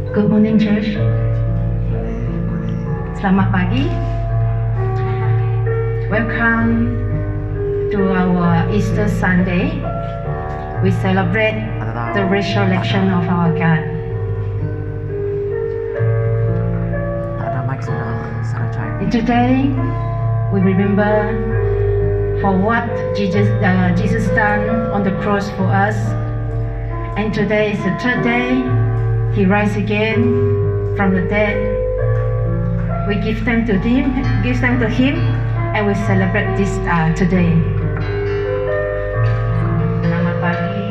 Good morning, church. Selamat pagi. Welcome to our Easter Sunday. We celebrate the resurrection of our God. And today, we remember for what Jesus done on the cross for us. And today is the third day. He rise again from the dead. We give thanks to Him, and we celebrate this today. Selamat pagi,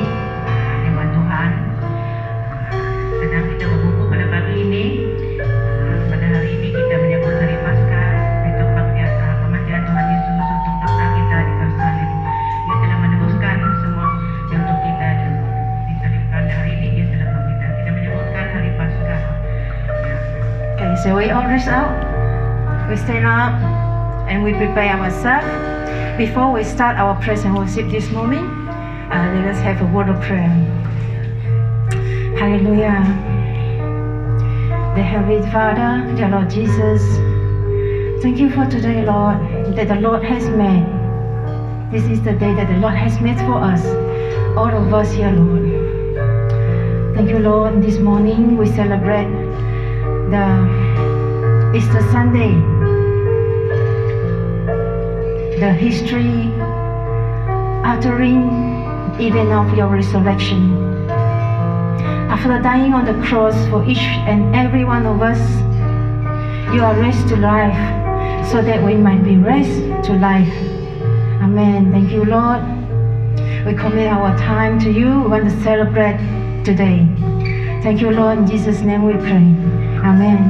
firman Tuhan. Sedang kita berkumpul pada pagi ini. Pada hari ini kita menyambut hari Paskah, itu kematian Tuhan Yesus untuk dosa kita di kayu salib. Dia telah menebuskan semua yang untuk kita disalibkan. Hari ini Dia telah memberikan kita menyambutkan hari Paskah. Okay, so we all rest out. We stand up and we prepare ourselves. Before we start our praise and worship this morning, let us have a word of prayer. Hallelujah. The Heavenly Father, dear Lord Jesus, thank you for today, Lord, that the Lord has made. This is the day that the Lord has made for us, all of us here, Lord. Thank you, Lord. This morning we celebrate the Easter Sunday, the history uttering event of your resurrection. After dying on the cross for each and every one of us, you are raised to life so that we might be raised to life. Amen. Thank you, Lord. We commit our time to you. We want to celebrate today. Thank you, Lord. In Jesus' name we pray. Amen.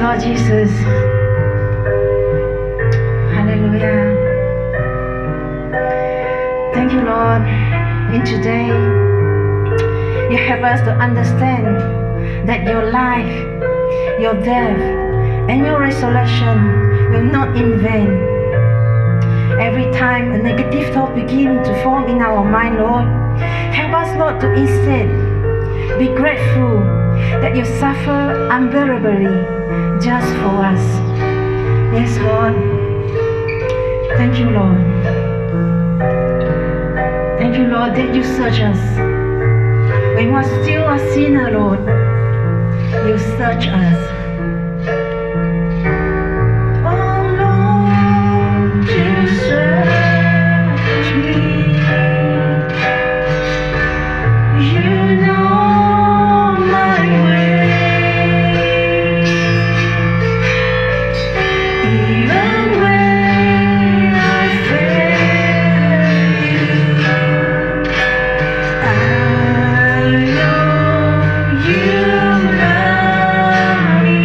Lord Jesus. Hallelujah. Thank you, Lord. And today, you help us to understand that your life, your death, and your resurrection will not in vain. Every time a negative thought begins to form in our mind, Lord, help us, Lord, to instead be grateful that you suffer unbearably just for us. Yes, Lord. Thank you, Lord. Thank you, Lord, that you search us. When we are still a sinner, Lord, you search us. Oh, Lord, you search me. You know my way. Even when I fail you, I know you love me.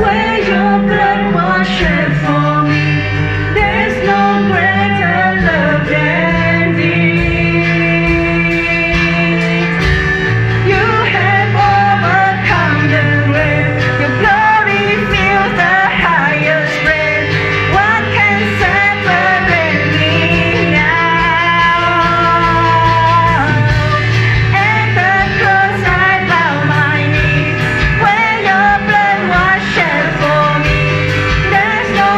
where your blood was shed for me. There's no greater love than this. You have overcome the grave. Your glory fills the highest praise. What can separate me now? At the cross I bow my knee, where your blood was shed for me. There's no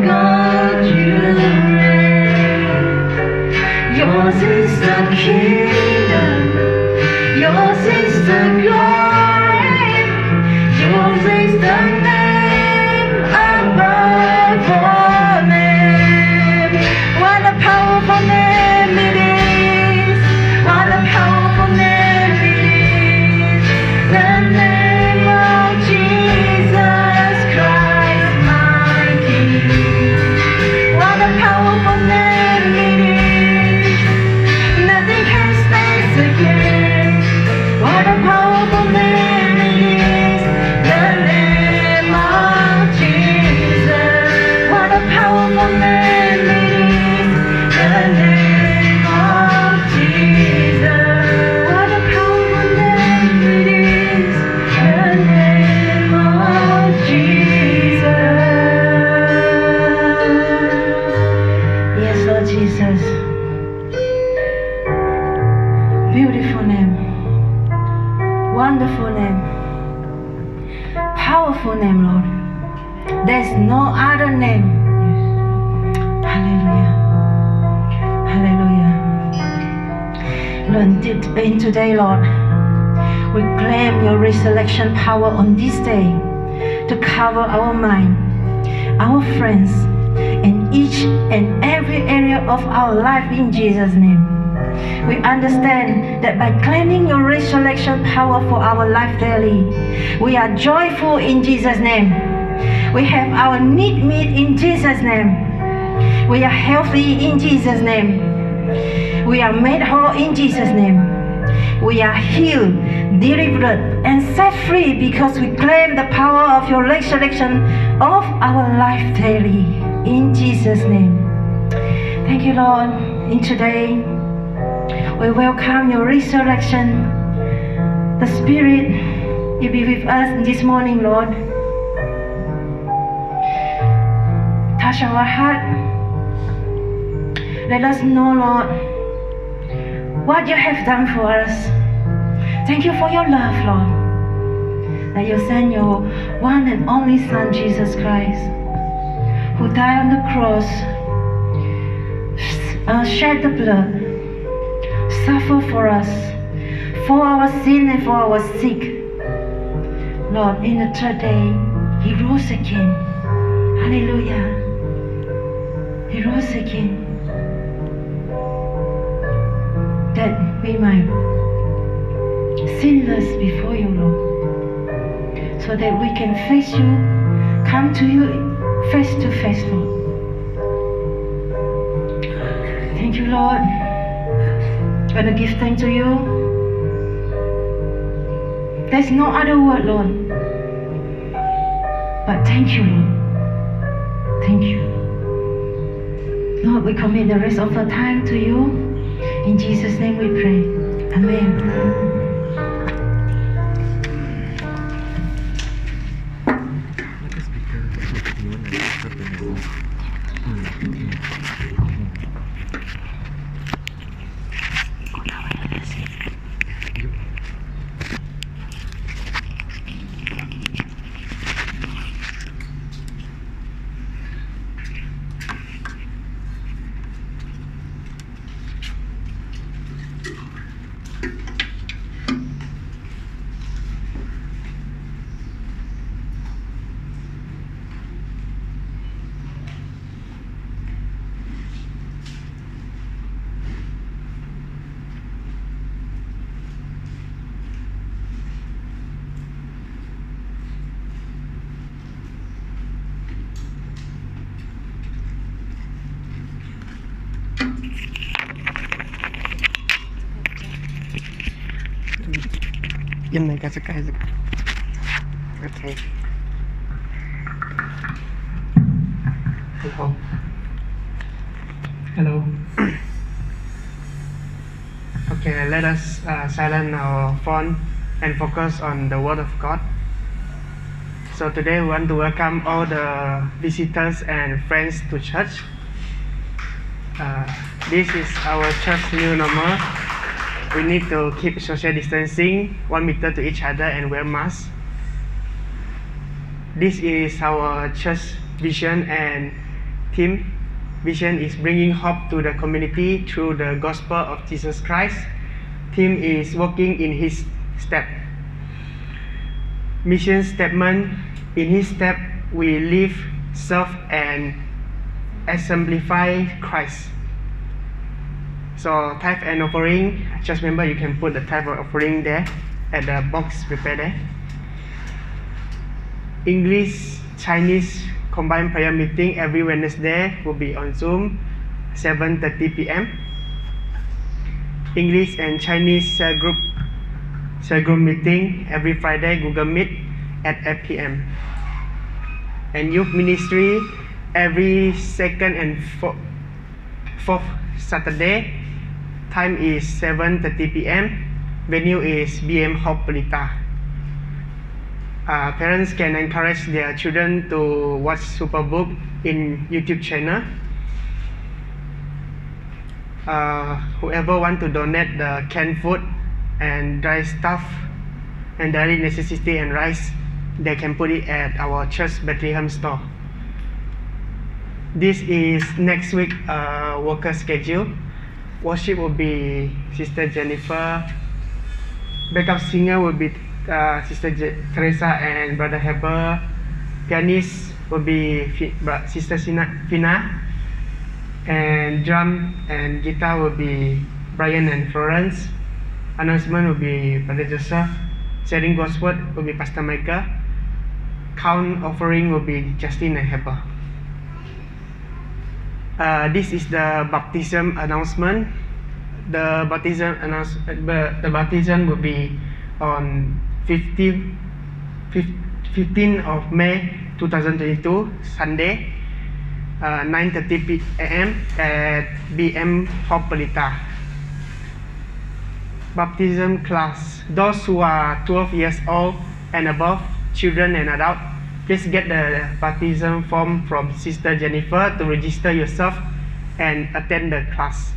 God, you reign. Yours is the kingdom, yours is the glory, yours is the name above all names. What a powerful name it is! What a powerful name it is! The name of Jesus Christ, my King. What a powerful name it is! Nothing can stand against. What a powerful name it is! The name of Jesus. What a powerful name it is! The name of Jesus. What a powerful name it is! The name of Jesus. Yes, Lord Jesus. Beautiful name. Wonderful name. Powerful name, Lord. There's no other name. Hallelujah. Hallelujah. Lord, in today, Lord, we claim your resurrection power on this day to cover our mind, our friends, and each and every area of our life in Jesus' name. We understand that by claiming your resurrection power for our life daily, we are joyful in Jesus' name. We have our need met in Jesus' name. We are healthy in Jesus' name. We are made whole in Jesus' name. We are healed, delivered, and set free because we claim the power of your resurrection of our life daily in Jesus' name. Thank you, Lord. In today, we welcome your resurrection. The Spirit will be with us this morning, Lord. Touch our heart. Let us know, Lord, what you have done for us. Thank you for your love, Lord, that you sent your one and only Son, Jesus Christ, who died on the cross, shed the blood, suffer for us, for our sin and for our sick. Lord, in the third day, He rose again. Hallelujah. He rose again. That we might sinless before you, Lord, so that we can face you, come to you face to face, Lord. Thank you, Lord. I'm going to give thanks to you. There's no other word, Lord, but thank you, Lord. Thank you. Lord, we commit the rest of the time to you. In Jesus' name we pray. Amen. Yên này cả sức cái okay. Hello. Hello. Okay, let us silence our phone and focus on the Word of God. So today we want to welcome all the visitors and friends to church. This is our church new normal. We need to keep social distancing, 1 meter to each other, and wear masks. This is our church vision, and team vision is bringing hope to the community through the gospel of Jesus Christ. Team is walking in his step. Mission statement: in his step we live, serve and exemplify Christ. So type and offering, just remember you can put the type of offering there at the box prepared there. English Chinese combined prayer meeting every Wednesday will be on Zoom 7:30 p.m. English and Chinese cell group meeting every Friday Google Meet at 8 p.m. And youth ministry every second and fourth Saturday. Time is 7:30 p.m. Venue is BM Hope Pelita. Parents can encourage their children to watch Superbook in YouTube channel. Whoever want to donate the canned food and dry stuff and daily necessity and rice, they can put it at our church Bethlehem store. This is next week worker schedule. Worship will be Sister Jennifer. Backup singer will be Sister Teresa and Brother Heber. Pianist will be Sister Fina. And drum and guitar will be Brian and Florence. Announcement will be Brother Joseph. Sharing God's word will be Pastor Micah. Count offering will be Justin and Heber. This is the baptism announcement. The baptism will be on 15th of May 2022, Sunday, 9:30 a.m. at BM Hope Pelita. Baptism class. Those who are 12 years old and above, children and adults, please get the baptism form from Sister Jennifer to register yourself and attend the class.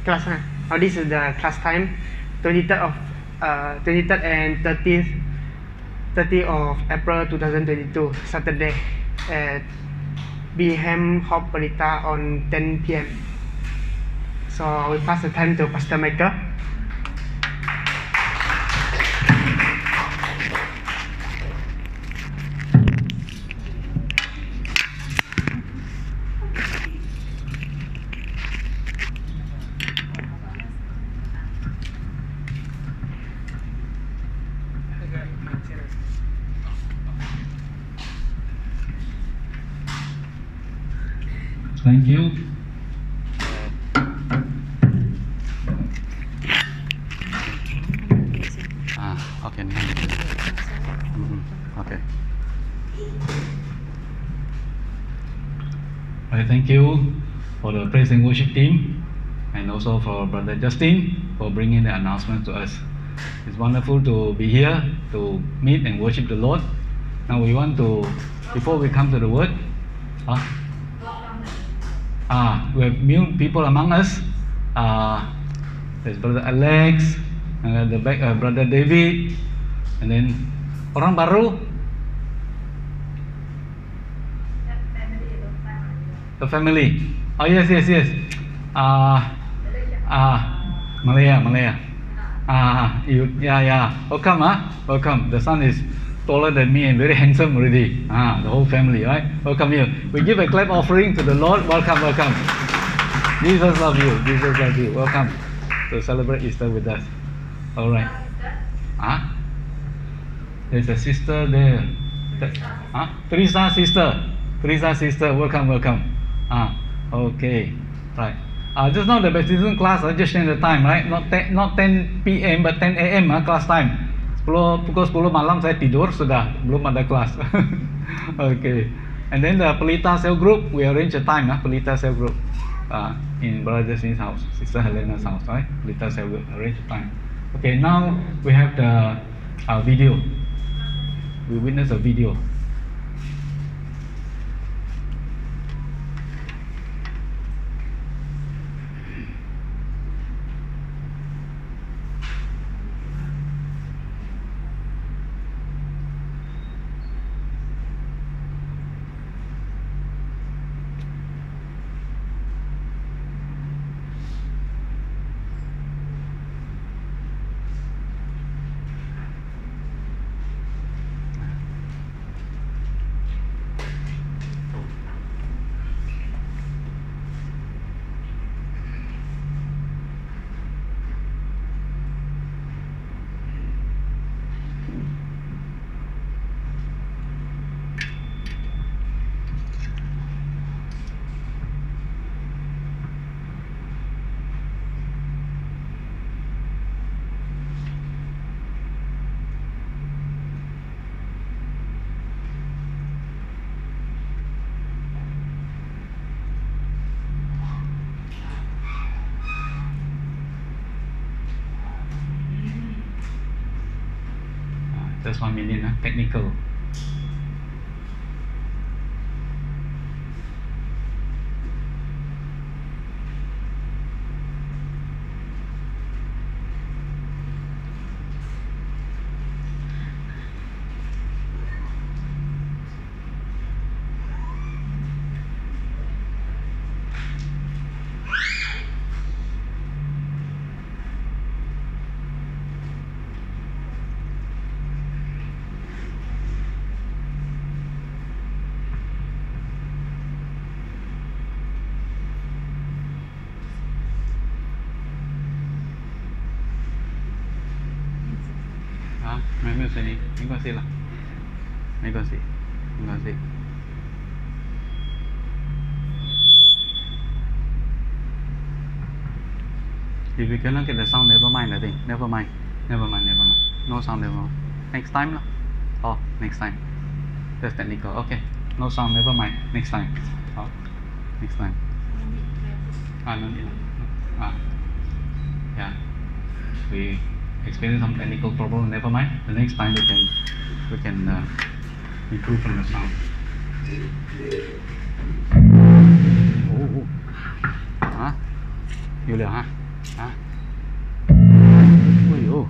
Class, huh? Oh, this is the class time, 23rd and 30th of April 2022, Saturday at BM Hope Pelita on 10 p.m. So I will pass the time to Pastor Michael. Thank you. Okay. Okay. Thank you for the praise and worship team, and also for Brother Justin for bringing the announcement to us. It's wonderful to be here to meet and worship the Lord. Now we want to, before we come to the word, we have new people among us. There's Brother Alex, and at the back Brother David, and then orang baru, the family. Oh yes. Malaya. Welcome, welcome. The son is taller than me and very handsome already. The whole family, right? Welcome you. We give a clap offering to the Lord. Welcome. Jesus love you. Welcome to celebrate Easter with us. All right. There's a sister there. Teresa sister. Welcome. Okay. Right. Just now the baptism class, I just changed the time, right? Not 10 p.m. but 10 a.m. Class time. Pukul 10 malam saya tidur sudah, belum ada kelas. Okay. And then the Pelita cell group, we arrange a time, Pelita cell group, in Brother Justin's house, Sister Helena's house, right? Pelita cell group, arrange a time. Okay, now we have the video. We witness a video. That's 1 million, technical. Mấy con gì là mấy con gì if you cannot get the sound, never mind. I think never mind. No sound, never mind. Next time lah. Oh, next time. That's technical. Okay, no sound, never mind. Next time. Oh, next time. No need. Yeah, we experience some technical problem, never mind. The next time we can improve from the sound. Hả? Vô liệu hả? Hả? Ui dồi.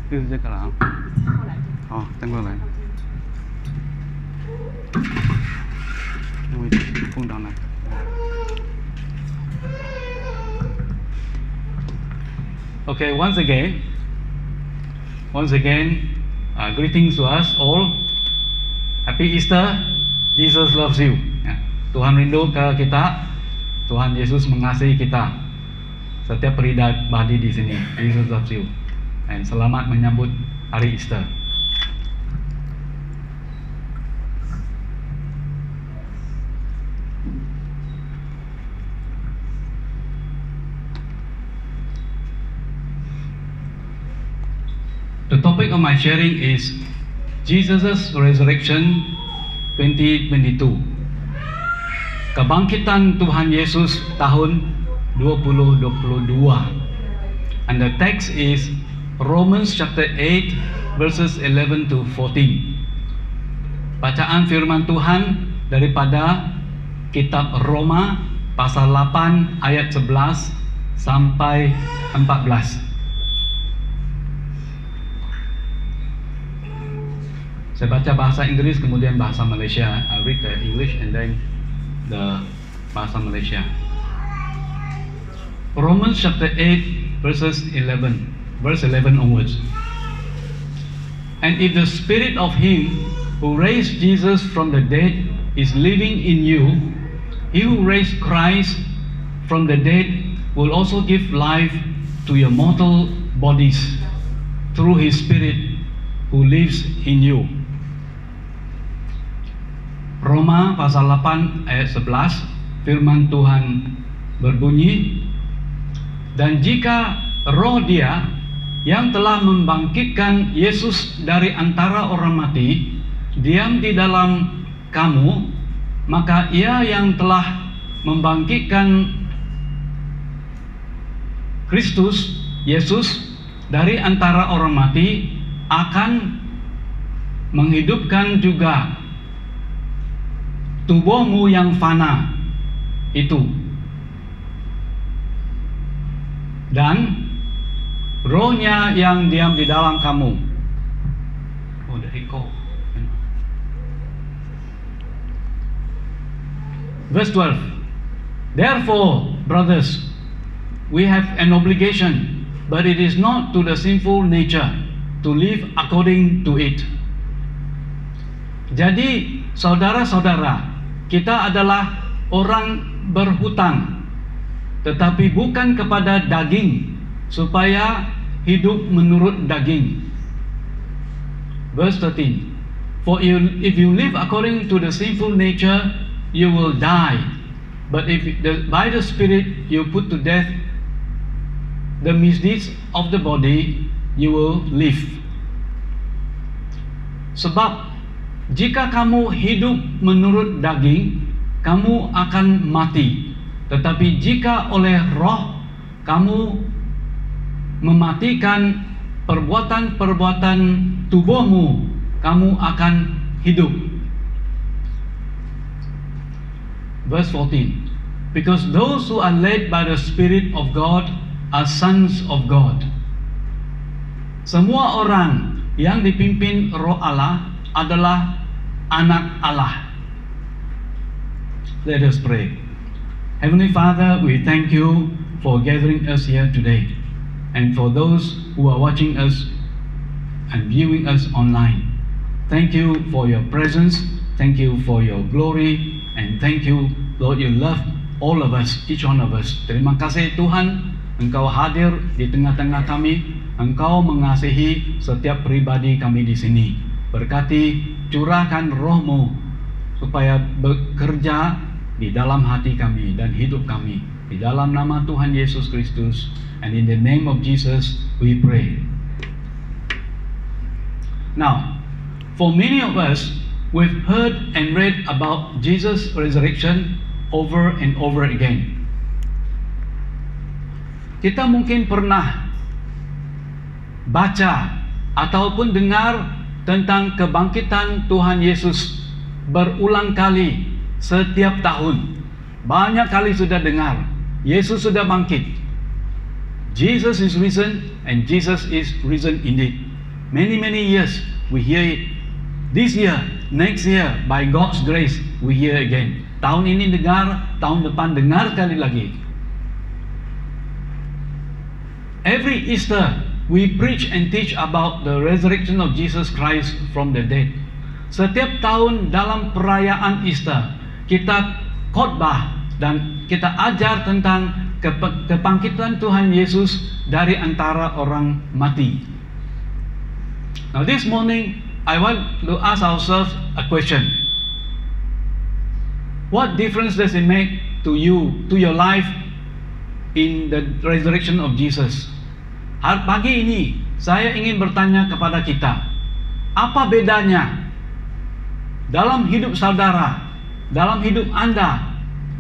This is cái nào? Tăng qua lại. Phun down này. Okay, once again, greetings to us all. Happy Easter. Jesus loves you. Tuhan rindu ke kita. Tuhan Yesus mengasihi kita. Setiap pribadi di sini. Jesus loves you. Dan selamat menyambut hari Easter. The topic of my sharing is Jesus' Resurrection 2022. Kebangkitan Tuhan Yesus tahun 2022. And the text is Romans chapter 8 verses 11 to 14. Bacaan firman Tuhan daripada kitab Roma pasal 8 ayat 11 sampai 14. Saya baca bahasa Inggris kemudian bahasa Malaysia. I read the English and then the bahasa Malaysia. Romans chapter 8 verse 11 onwards. And if the spirit of him who raised Jesus from the dead is living in you, he who raised Christ from the dead will also give life to your mortal bodies through his spirit who lives in you. Roma pasal 8 ayat 11, firman Tuhan berbunyi, dan jika roh dia yang telah membangkitkan Yesus dari antara orang mati diam di dalam kamu, maka ia yang telah membangkitkan Kristus Yesus dari antara orang mati akan menghidupkan juga tubuhmu yang fana itu, dan rohnya yang diam di dalam kamu. Oh, the echo. Verse 12. Therefore, brothers, we have an obligation, but it is not to the sinful nature to live according to it. Jadi, saudara-saudara, kita adalah orang berhutang, tetapi bukan kepada daging, supaya hidup menurut daging. Verse 13. For if you live according to the sinful nature, you will die. But if by the Spirit you put to death the misdeeds of the body, you will live. Sebab jika kamu hidup menurut daging, kamu akan mati. Tetapi jika oleh roh kamu mematikan perbuatan-perbuatan tubuhmu, kamu akan hidup. Verse 14. Because those who are led by the Spirit of God are sons of God. Semua orang yang dipimpin Roh Allah adalah anak Allah. Let us pray. Heavenly Father, we thank you for gathering us here today, and for those who are watching us and viewing us online. Thank you for your presence, thank you for your glory, and thank you, Lord, you love all of us, each one of us. Terima kasih Tuhan, Engkau hadir di tengah-tengah kami, Engkau mengasihi setiap pribadi kami di sini. Berkati, curahkan roh-Mu supaya bekerja di dalam hati kami dan hidup kami. Di dalam nama Tuhan Yesus Kristus, and in the name of Jesus we pray. Now, for many of us, we've heard and read about Jesus' resurrection over and over again. Kita mungkin pernah baca ataupun dengar tentang kebangkitan Tuhan Yesus berulang kali setiap tahun. Banyak kali sudah dengar, Yesus sudah bangkit. Jesus is risen, and Jesus is risen indeed. Many years we hear it. This year, next year, by God's grace, we hear again. Tahun ini dengar, tahun depan dengar sekali lagi. Every Easter, we preach and teach about the resurrection of Jesus Christ from the dead. Setiap tahun dalam perayaan Easter, kita khotbah dan kita ajar tentang kebangkitan Tuhan Yesus dari antara orang mati. Now this morning, I want to ask ourselves a question. What difference does it make to you, to your life, in the resurrection of Jesus? Pagi ini, saya ingin bertanya kepada kita, apa bedanya dalam hidup saudara, dalam hidup Anda,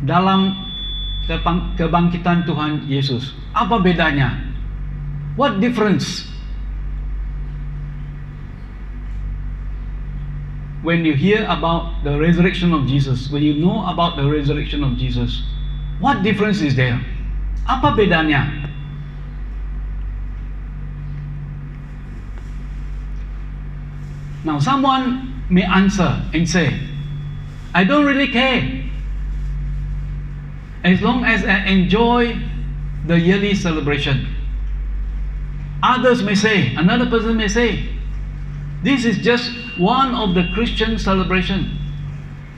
dalam kebangkitan Tuhan Yesus? Apa bedanya? What difference? When you hear about the resurrection of Jesus, when you know about the resurrection of Jesus, what difference is there? Apa bedanya? Now someone may answer and say, I don't really care. As long as I enjoy the yearly celebration. Others may say, another person may say, this is just one of the Christian celebration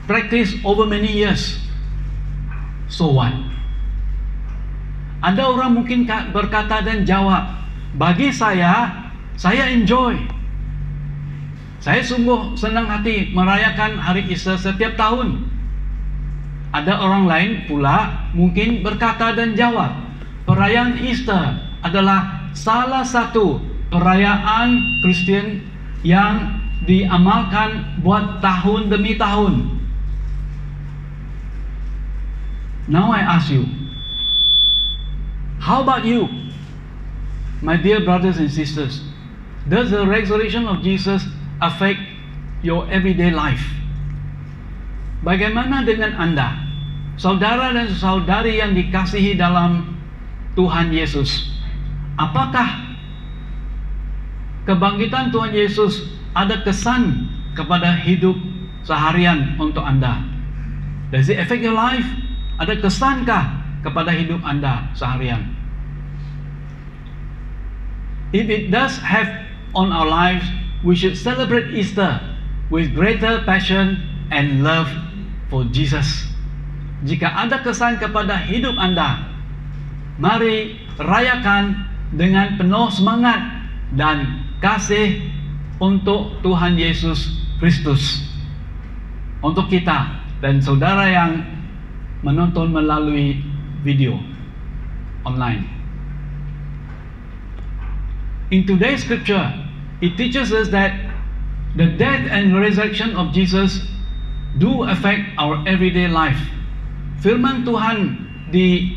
practiced over many years. So what? Ada orang mungkin berkata dan jawab, bagi saya enjoy. Saya sungguh senang hati merayakan hari Easter setiap tahun. Ada orang lain pula mungkin berkata dan jawab, perayaan Easter adalah salah satu perayaan Kristen yang diamalkan buat tahun demi tahun. Now I ask you, how about you, my dear brothers and sisters? Does the resurrection of Jesus affect your everyday life? Bagaimana dengan Anda, saudara dan saudari yang dikasihi dalam Tuhan Yesus? Apakah kebangkitan Tuhan Yesus ada kesan kepada hidup seharian untuk Anda? Does it affect your life? Ada kesankah kepada hidup Anda seharian? If it does have on our lives, we should celebrate Easter with greater passion and love for Jesus. Jika ada kesan kepada hidup Anda, mari rayakan dengan penuh semangat dan kasih untuk Tuhan Yesus Kristus. Untuk kita dan saudara yang menonton melalui video online. In today's scripture, it teaches us that the death and resurrection of Jesus do affect our everyday life. Firman Tuhan di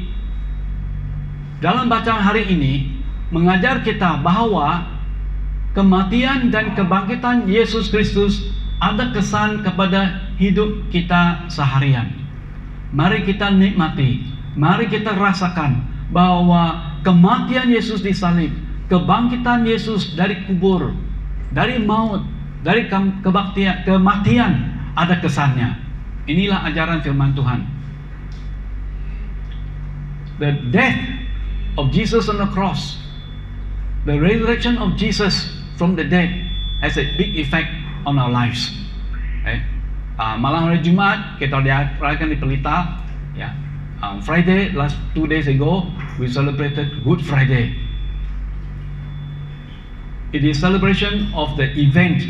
dalam bacaan hari ini mengajar kita bahwa kematian dan kebangkitan Yesus Kristus ada kesan kepada hidup kita seharian. Mari kita nikmati, mari kita rasakan bahwa kematian Yesus di salib, kebangkitan Yesus dari kubur, dari maut, dari kematian ada kesannya. Inilah ajaran firman Tuhan. The death of Jesus on the cross, the resurrection of Jesus from the dead has a big effect on our lives. Malam hari Jumat kita rayakan di Pelita. Ya, Friday, last 2 days ago, we celebrated Good Friday. It is celebration of the event,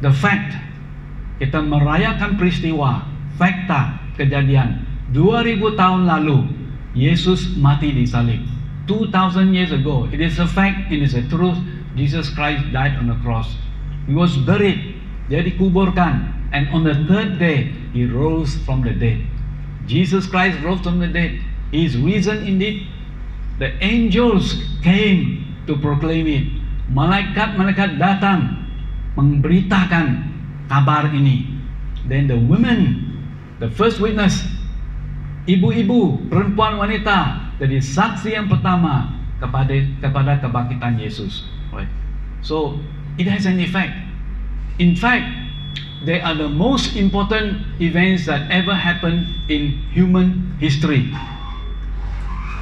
the fact. Kita merayakan peristiwa, fakta, kejadian. 2000 tahun lalu, Yesus mati di salib. 2000 years ago, it is a fact, it is a truth. Jesus Christ died on the cross. He was buried, dia dikuburkan, and on the third day, He rose from the dead. Jesus Christ rose from the dead. He is risen indeed. The angels came to proclaim it. Malaikat-malaikat datang memberitakan kabar ini. Then the women, the first witness, ibu-ibu, perempuan wanita, jadi saksi yang pertama kepada kebangkitan Yesus. Right? So it has an effect. In fact, they are the most important events that ever happened in human history.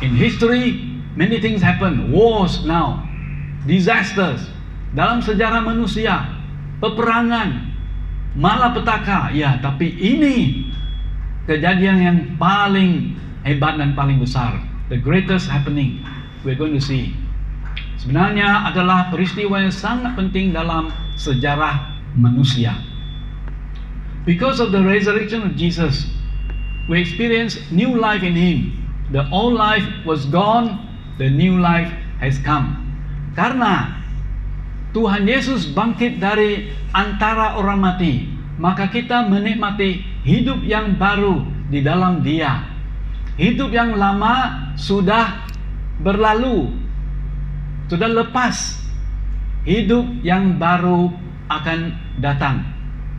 In history, many things happen. Wars now, disasters. Dalam sejarah manusia, peperangan, malapetaka. Ya, tapi ini kejadian yang paling hebat dan paling besar. The greatest happening we're going to see. Sebenarnya adalah peristiwa yang sangat penting dalam sejarah manusia. Because of the resurrection of Jesus, we experience new life in Him. The old life was gone, the new life has come. Karena Tuhan Yesus bangkit dari antara orang mati, maka kita menikmati hidup yang baru di dalam Dia. Hidup yang lama sudah berlalu, sudah lepas. Hidup yang baru akan datang,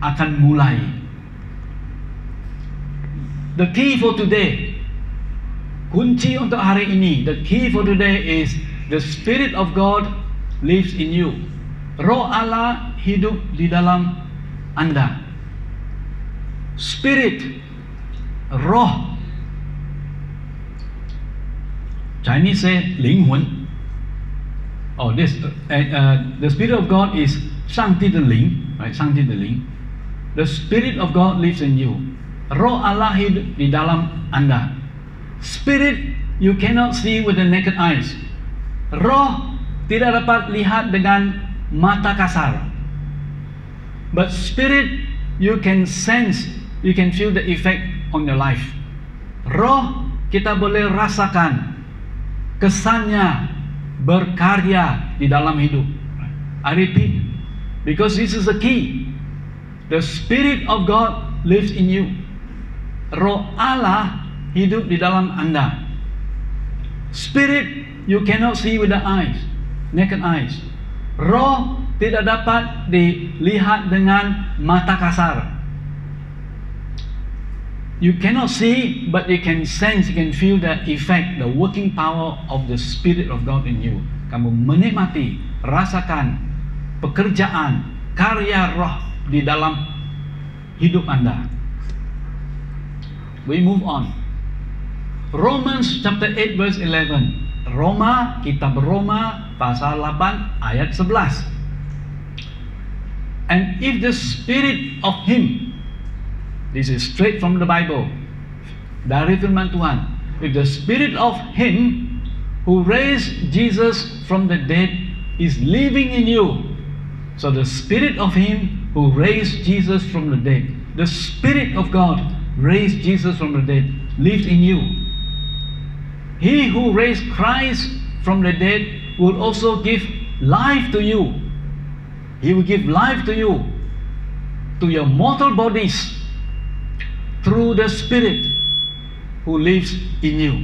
akan mulai. The key for today, kunci untuk hari ini, the key for today is the Spirit of God lives in you. Roh Allah hidup di dalam Anda. Spirit, roh. Chinese say 灵魂. Oh, the Spirit of God is 上帝的灵, right? 上帝的灵. The Spirit of God lives in you. Roh Allah hidup di dalam Anda. Spirit you cannot see with the naked eyes. Roh tidak dapat lihat dengan mata kasar. But spirit you can sense, you can feel the effect on your life. Roh kita boleh rasakan kesannya berkarya di dalam hidup. I repeat, because this is the key. The Spirit of God lives in you. Roh Allah hidup di dalam Anda. Spirit you cannot see with the eyes, naked eyes. Roh tidak dapat dilihat dengan mata kasar. You cannot see, but you can sense, you can feel the effect, the working power of the Spirit of God in you. Kamu menikmati, rasakan pekerjaan, karya roh di dalam hidup Anda. We move on. Romans chapter 8 verse 11. Roma, kitab Roma pasal 8 ayat 11. And if the Spirit of Him, this is straight from the Bible, dari firman Tuhan, if the Spirit of Him who raised Jesus from the dead is living in you, so the Spirit of Him who raised Jesus from the dead, the Spirit of God raised Jesus from the dead, lives in you. He who raised Christ from the dead will also give life to you. He will give life to you, to your mortal bodies, through the Spirit who lives in you.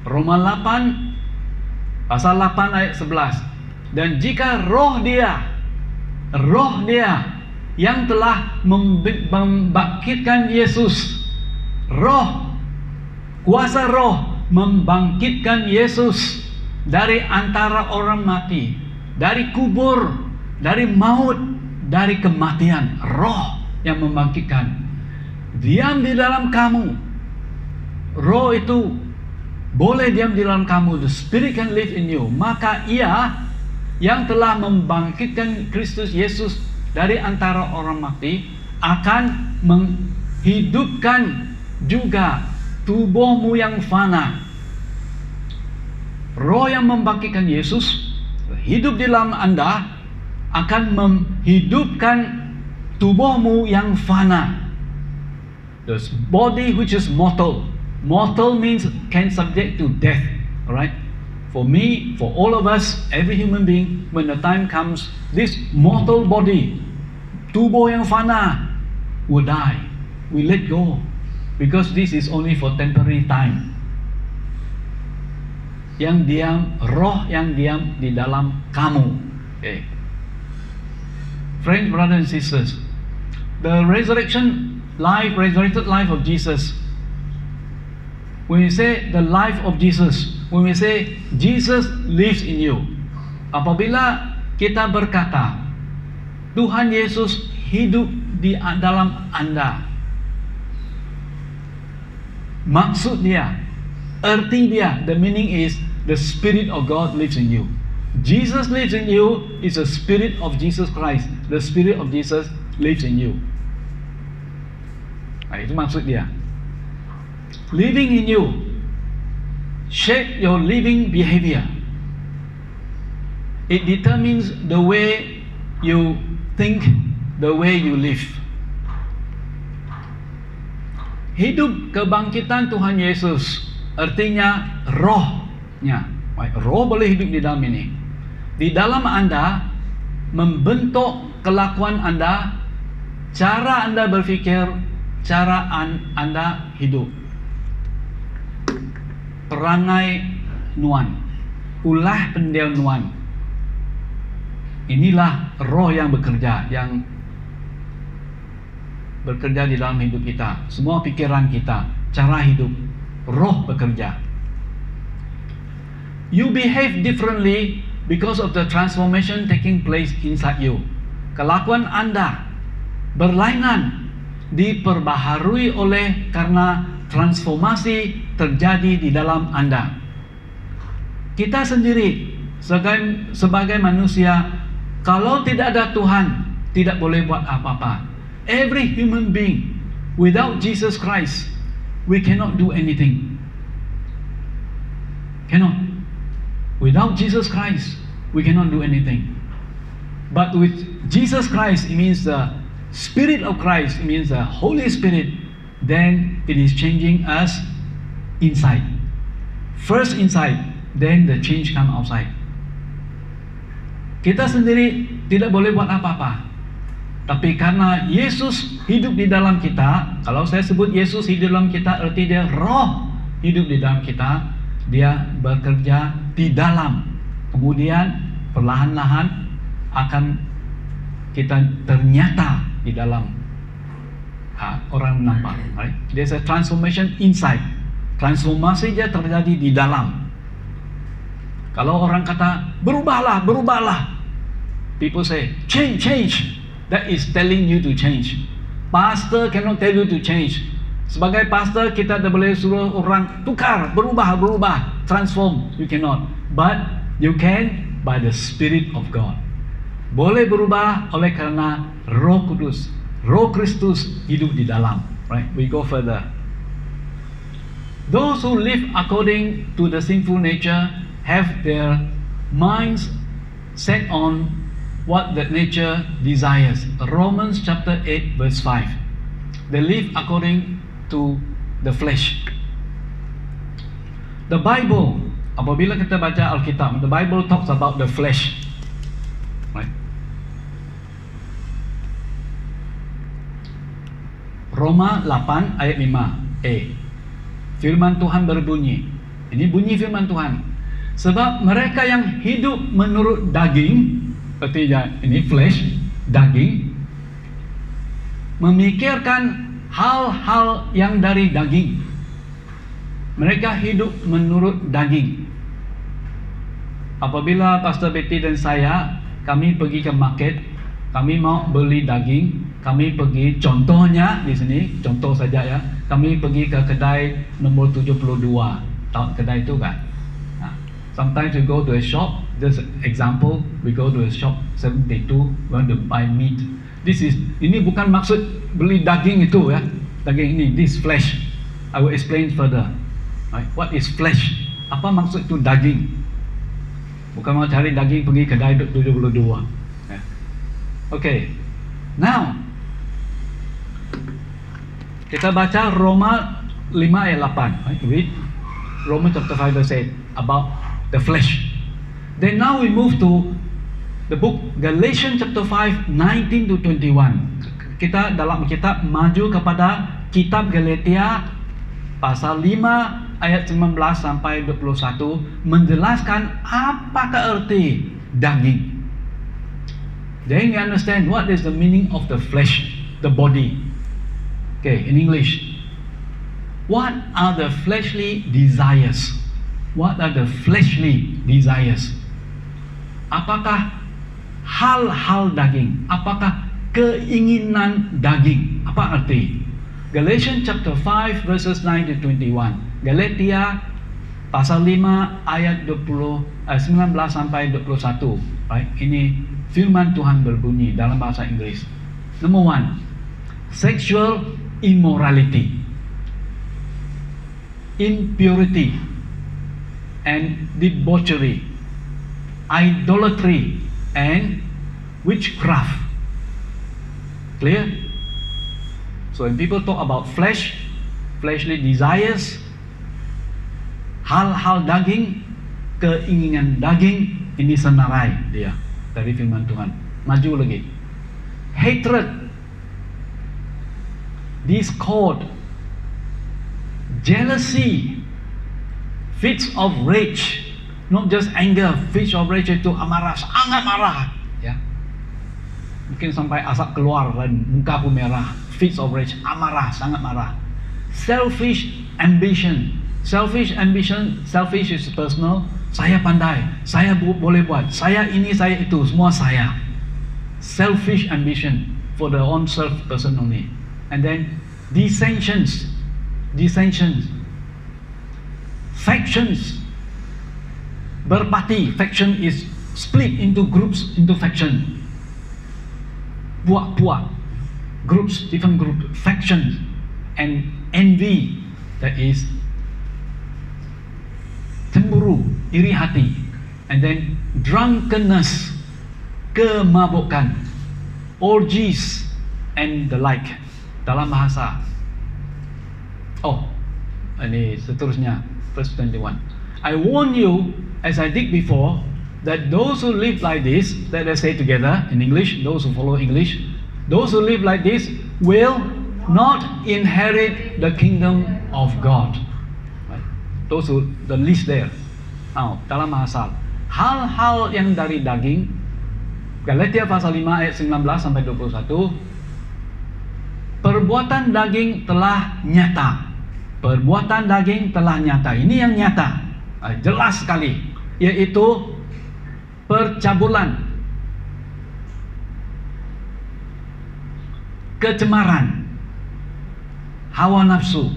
Roma 8 pasal 8 ayat 11. Dan jika roh dia yang telah membangkitkan Yesus, kuasa roh membangkitkan Yesus dari antara orang mati, dari kubur, dari maut, dari kematian. Roh yang membangkitkan diam di dalam kamu. Roh itu boleh diam di dalam kamu. The Spirit can live in you. Maka Ia yang telah membangkitkan Kristus Yesus dari antara orang mati akan menghidupkan juga tubuhmu yang fana. Roh yang membangkitkan Yesus hidup di dalam Anda akan menghidupkan tubuhmu yang fana. The body which is mortal. Mortal means can subject to death. Alright? For me, for all of us, every human being, when the time comes, this mortal body, tubuh yang fana, will die. We let go. Because this is only for temporary time. Yang diam, roh yang diam di dalam kamu. Okay. Friends, brothers and sisters, the resurrected life of Jesus. When we say the life of Jesus, when we say Jesus lives in you, apabila kita berkata Tuhan Yesus hidup di dalam Anda, maksud dia, arti dia, the meaning is the Spirit of God lives in you. Jesus lives in you is the Spirit of Jesus Christ. The Spirit of Jesus lives in you. Nah, itu maksud dia. Living in you shape your living behavior. It determines the way you think, the way you live. Hidup kebangkitan Tuhan Yesus artinya rohnya. Roh boleh hidup di dalam ini. Di dalam Anda membentuk kelakuan Anda, cara Anda berpikir, cara Anda hidup. Perangai nuan, ulah pendiam nuan. Inilah roh yang bekerja di dalam hidup kita. Semua pikiran kita, cara hidup, roh bekerja. You behave differently because of the transformation taking place inside you. Kelakuan Anda berlainan, diperbaharui oleh karena transformasi terjadi di dalam Anda. Kita sendiri sebagai manusia, kalau tidak ada Tuhan, tidak boleh buat apa-apa. Every human being, without Jesus Christ, we cannot do anything. Cannot. Without Jesus Christ, we cannot do anything. But with Jesus Christ, it means the Spirit of Christ, it means the Holy Spirit, then it is changing us inside. First inside, then the change come outside. Kita sendiri tidak boleh buat apa-apa. Tapi karena Yesus hidup di dalam kita, kalau saya sebut Yesus hidup di dalam kita, arti dia roh hidup di dalam kita, dia bekerja di dalam. Kemudian perlahan-lahan akan kita ternyata di dalam orang nampak. Right? There's a transformation inside. Transformasi dia terjadi di dalam. Kalau orang kata berubahlah, people say change. That is telling you to change. Pastor cannot tell you to change. Sebagai pastor kita tidak boleh suruh orang tukar, berubah, transform. You cannot. But you can by the Spirit of God. Boleh berubah oleh karena Roh Kudus, Roh Kristus hidup di dalam. Right? We go further. Those who live according to the sinful nature have their minds set on what that nature desires. Romans chapter 8 verse 5. They live according to the flesh. The Bible, apabila kita baca Alkitab, the Bible talks about the flesh. Right? Roma 8 ayat 5a. Firman Tuhan berbunyi. Ini bunyi firman Tuhan. Sebab mereka yang hidup menurut daging, artinya ini flesh, daging, memikirkan hal-hal yang dari daging. Mereka hidup menurut daging. Apabila Pastor Betty dan saya, kami pergi ke market, kami mau beli daging, kami pergi, contohnya di sini, contoh saja ya, kami pergi ke kedai nomor 72. Tahu kedai itu kan? Sometimes we go to a shop, just example, we go to a shop 72, we want to buy meat. Ini bukan maksud beli daging itu ya, daging ini, this flesh. I will explain further. Right? What is flesh? Apa maksud itu daging? Bukan mau cari daging pergi kedai 72. Yeah. Okay. Now, kita baca Roma 5 ayat 8. Right? Read Romans chapter 5 verse 8 about the flesh. Then now we move to the book Galatians chapter 5 19 to 21. Kita dalam kitab maju kepada kitab Galatia pasal 5 ayat 19 sampai 21 menjelaskan apakah arti daging. Then you understand what is the meaning of the flesh, the body. Okay, in English. What are the fleshly desires? What are the fleshly desires? Apakah hal-hal daging? Apakah keinginan daging? Apa arti? Galatians chapter 5 verses 9 to 21. Galatia pasal 5 ayat 19 sampai 21. Right? Ini firman Tuhan berbunyi dalam bahasa Inggris. Number 1, sexual immorality, impurity and debauchery, idolatry and witchcraft. Clear? So when people talk about flesh, fleshly desires, hal-hal daging, keinginan daging, ini senarai dia dari firman Tuhan. Maju lagi. Hatred, discord, jealousy, fits of rage, not just anger, fits of rage itu amarah, sangat marah, ya. Mungkin sampai asap keluar dan muka pun merah. Fits of rage, amarah, sangat marah. Selfish ambition. Selfish is personal. Saya pandai, saya boleh buat, saya ini, saya itu, semua saya. Selfish ambition for the own self person only. And then dissensions, factions, berparti. Faction is split into groups, into faction. Puak, groups, different groups, factions, and envy, that is cemburu, iri hati, and then drunkenness, kemabukan, orgies, and the like. Dalam bahasa. Oh, ini seterusnya, verse 21. I warn you, as I did before, that those who live like this, let us say together in English, those who follow English, those who live like this will not inherit the kingdom of God. Right? Those who, the list there. Now, dalam bahasa, hal-hal yang dari daging, Galatia pasal 5 ayat 19 sampai 21, perbuatan daging telah nyata. Perbuatan daging telah nyata. Ini yang nyata, jelas sekali, yaitu percabulan, kecemaran, hawa nafsu,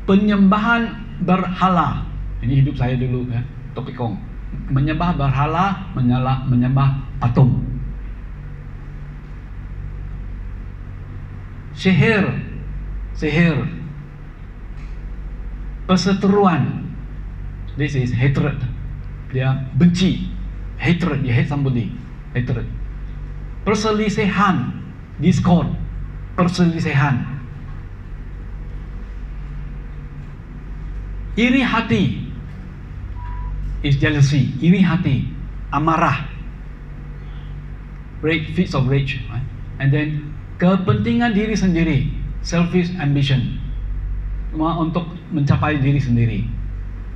penyembahan berhala. Ini hidup saya dulu ya, topikong. Menyembah berhala, menyembah patung. Sihir, perseteruan. This is hatred. Dia benci, hatred, dia hate somebody, hatred. Perselisihan, discord, perselisihan. Iri hati is jealousy, iri hati. amarah, rage, fits of rage, right? And then kepentingan diri sendiri, selfish ambition, cuma untuk mencapai diri sendiri.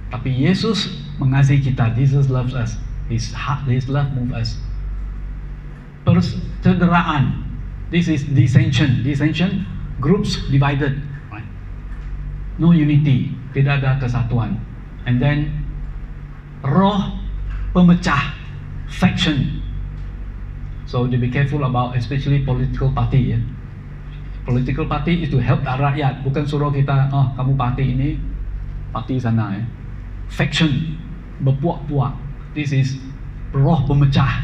Tapi Yesus mengasihi kita. Jesus loves us. His heart, His love moves us. Persaudaraan. This is dissension. Dissension, groups divided, right? No unity, tidak ada kesatuan. And then roh pemecah, faction. So be careful about especially political party, ya. Political party is to help rakyat, bukan suruh kita, oh kamu parti ini, parti sana, ya. Faction, berpuak-puak. This is roh pemecah.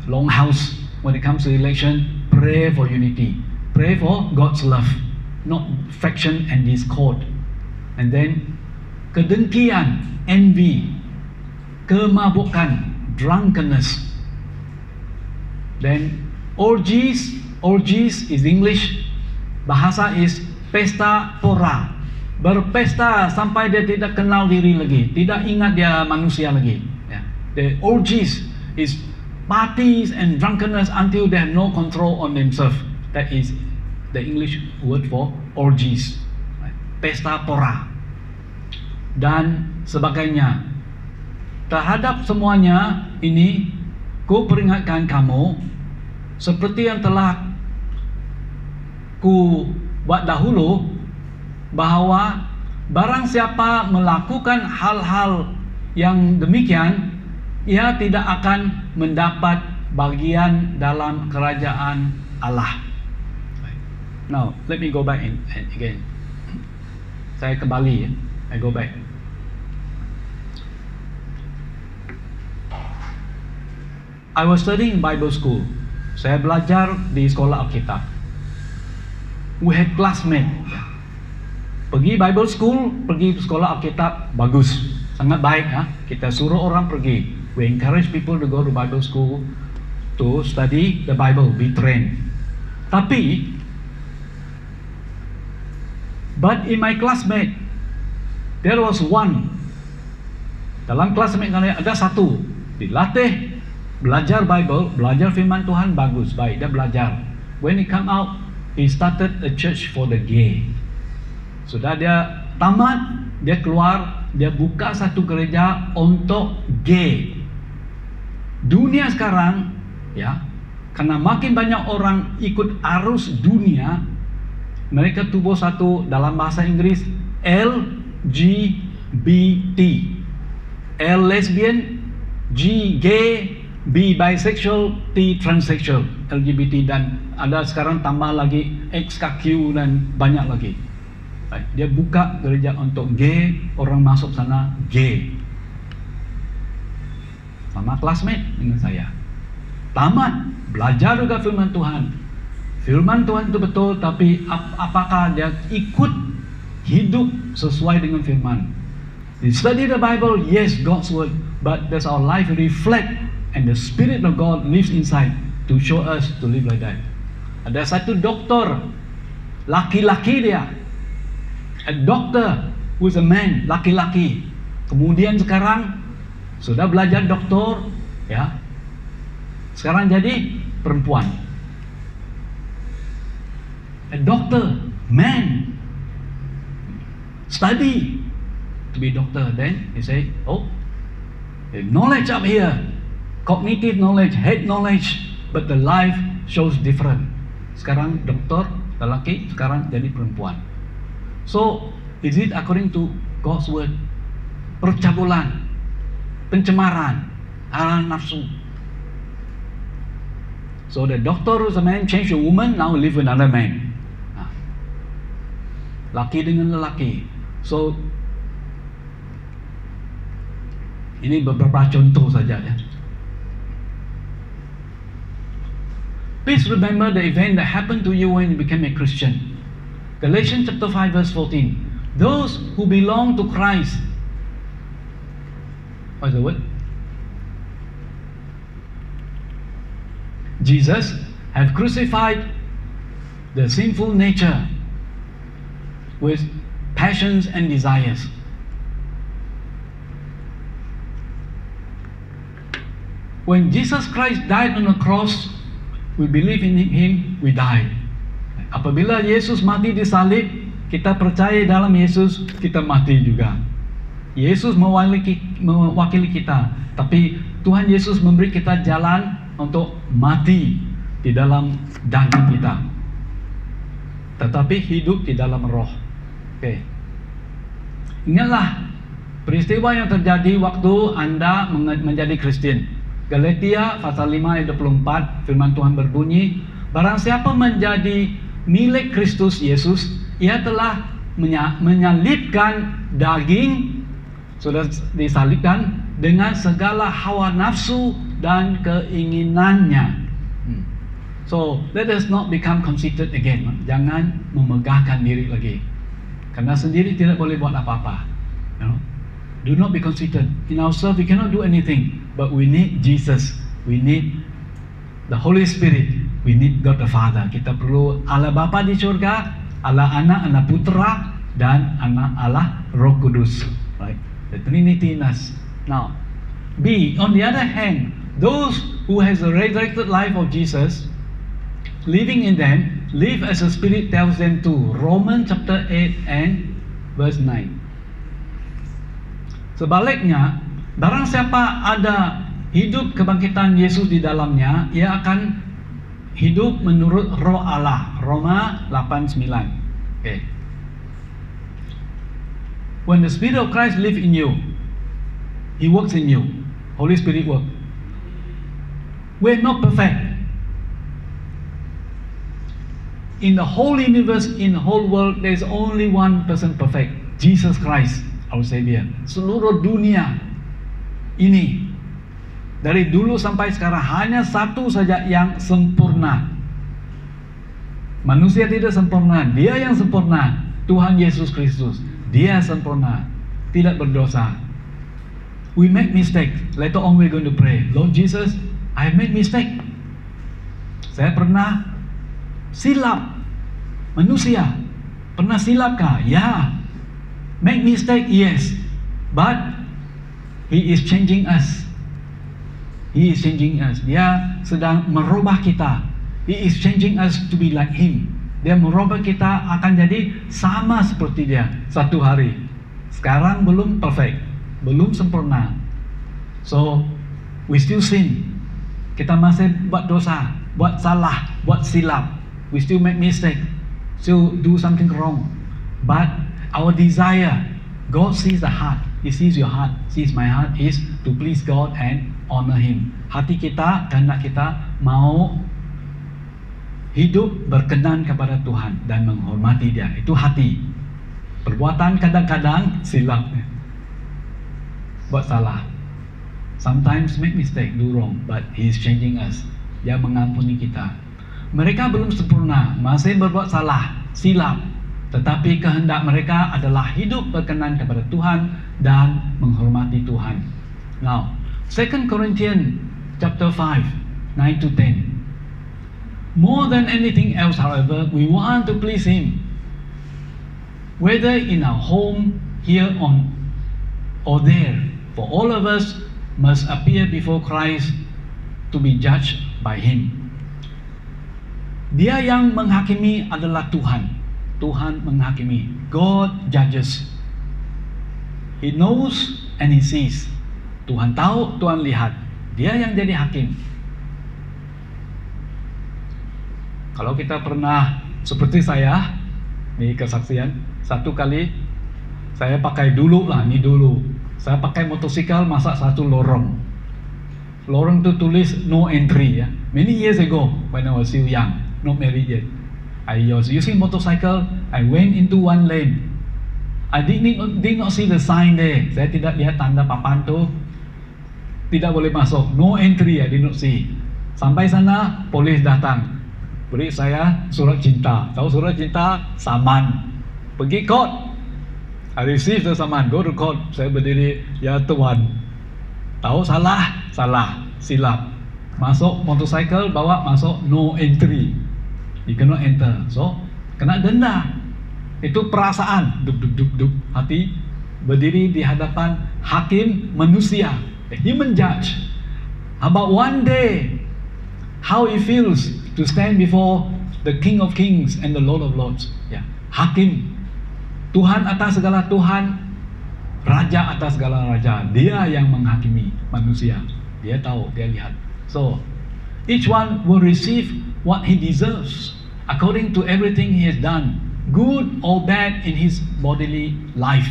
Longhouse, when it comes to election, pray for unity. Pray for God's love, not faction and discord. And then kedengkian, envy, kemabukan, drunkenness. Then orgies is English, bahasa is pesta pora. Berpesta sampai dia tidak kenal diri lagi, tidak ingat dia manusia lagi. Yeah. The orgies is parties and drunkenness until they have no control on themselves. That is the English word for orgies. Right. Pesta pora dan sebagainya. Terhadap semuanya ini, ku peringatkan kamu seperti yang telah ku buat dahulu, bahwa barang siapa melakukan hal-hal yang demikian, ia tidak akan mendapat bagian dalam kerajaan Allah. Now, let me go back again. Saya kembali, ya. I go back. I was studying Bible school. Saya belajar di sekolah Alkitab. We had classmates. Pergi Bible school, pergi sekolah Alkitab, bagus, sangat baik, ya. Kita suruh orang pergi. We encourage people to go to Bible school to study the Bible, be trained. Tapi, but in my classmate, there was one. Dalam classmate kalian ada satu, dilatih belajar Bible, belajar firman Tuhan, bagus, baik, dia belajar. When he come out, he started a church for the gay. Sudah dia tamat, dia keluar, dia buka satu gereja untuk gay. Dunia sekarang, ya, karena makin banyak orang ikut arus dunia, mereka tubuh satu dalam bahasa Inggris LGBT. L lesbian, G gay, B bisexual, T transsexual, LGBT, dan ada sekarang tambah lagi XKQ dan banyak lagi. Dia buka gereja untuk gay, orang masuk sana gay. Sama classmate dengan saya. Tamat, belajar juga firman Tuhan. Firman Tuhan itu betul, tapi apakah dia ikut hidup sesuai dengan firman? We study the Bible, yes, God's word, but does our life reflect and the Spirit of God lives inside to show us to live like that? Ada satu doktor, laki-laki dia. A doctor who is a man, laki-laki. Kemudian sekarang sudah belajar doktor, ya. Sekarang jadi perempuan. A doctor, man, study to be doctor. Then he say, oh, the knowledge up here, cognitive knowledge, head knowledge, but the life shows different. Sekarang doktor, lelaki, sekarang jadi perempuan. So, is it according to God's word? Percabulan, pencemaran, hawa nafsu. So the doctor who's a man changed a woman, now live with another man. Laki dengan lelaki. So, ini beberapa contoh saja, ya. Please remember the event that happened to you when you became a Christian. Galatians chapter 5 verse 14. Those who belong to Christ. What is the word? Jesus have crucified the sinful nature with passions and desires. When Jesus Christ died on the cross, we believe in Him, we die. Apabila Yesus mati di salib, kita percaya dalam Yesus, kita mati juga. Yesus mewakili kita, tapi Tuhan Yesus memberi kita jalan untuk mati di dalam daging kita, tetapi hidup di dalam roh. Oke. Ingatlah peristiwa yang terjadi waktu Anda menjadi Kristen. Galatia pasal 5 ayat 24, firman Tuhan berbunyi, barang siapa menjadi milik Kristus Yesus, ia telah menyalibkan daging, sudah disalibkan dengan segala hawa nafsu dan keinginannya. So let us not become conceited again. Jangan memegahkan diri lagi, karena sendiri tidak boleh buat apa-apa. You know? Do not be conceited. In ourselves we cannot do anything, but we need Jesus. We need the Holy Spirit. We need God the Father. Kita perlu Allah Bapa di surga, Allah Anak, Allah Putra, dan anak Allah Roh Kudus. Right? The Trinity in us. Now, B, on the other hand, those who has the resurrected life of Jesus living in them, live as the Spirit tells them to. Romans chapter 8 and verse 9. Sebaliknya, barang siapa ada hidup kebangkitan Yesus di dalamnya, ia akan hidup menurut roh Allah. Roma 8:9. Okay. When the Spirit of Christ lives in you, He works in you. Holy Spirit work. We're not perfect. In the whole universe, in the whole world, there's only one person perfect. Jesus Christ, our Savior. Seluruh dunia ini, dari dulu sampai sekarang, hanya satu saja yang sempurna. Manusia tidak sempurna, Dia yang sempurna, Tuhan Yesus Kristus. Dia sempurna, tidak berdosa. We make mistake. Later on we're going to pray, Lord Jesus, I made mistake. Saya pernah silap. Manusia pernah silapkah? Ya. Make mistake, yes. But He is changing us. He is changing us. Dia sedang merubah kita. He is changing us to be like Him. Dia merubah kita akan jadi sama seperti Dia satu hari. Sekarang belum perfect, belum sempurna. So we still sin. Kita masih buat dosa, buat salah, buat silap. We still make mistake, still do something wrong. But our desire, God sees the heart. He sees your heart, sees my heart, is to please God and honor Him. Hati kita, kehendak kita mau hidup berkenan kepada Tuhan dan menghormati Dia. Itu hati. Perbuatan kadang-kadang silap, buat salah. Sometimes make mistake, do wrong, but He is changing us. Dia mengampuni kita. Mereka belum sempurna, masih berbuat salah, silap. Tetapi kehendak mereka adalah hidup berkenan kepada Tuhan dan menghormati Tuhan. Now, 2 Corinthians chapter 5, 9 to 10. More than anything else, however, we want to please Him. Whether in our home, here on or there, for all of us must appear before Christ to be judged by Him. Dia yang menghakimi adalah Tuhan. Tuhan menghakimi. God judges. He knows and He sees. Tuhan tahu, Tuhan lihat. Dia yang jadi hakim. Kalau kita pernah seperti saya, ini kesaksian, satu kali saya pakai dulu, saya pakai motosikal masak satu lorong. Lorong itu tulis no entry ya. Many years ago when I was still young, not married yet. I was using motorcycle. I went into one lane. I did not see the sign there. Saya tidak lihat tanda papan tu. Tidak boleh masuk. No entry. I did not see. Sampai sana, polis datang. Beri saya surat cinta. Tahu surat cinta? Saman. Pergi court. I received the saman. Go to court. Saya berdiri. Ya Tuhan. Tahu salah? Salah. Silap. Masuk motorcycle, bawa masuk no entry. You cannot enter. So, kena denda. Itu perasaan. Duk, duk, duk, duk. Hati berdiri di hadapan hakim manusia. The human judge. about one day how it feels to stand before the King of Kings and the Lord of Lords. Ya, hakim, Tuhan atas segala Tuhan, Raja atas segala raja. Dia yang menghakimi manusia. Dia tahu, dia lihat. So, each one will receive what he deserves according to everything he has done, good or bad in his bodily life.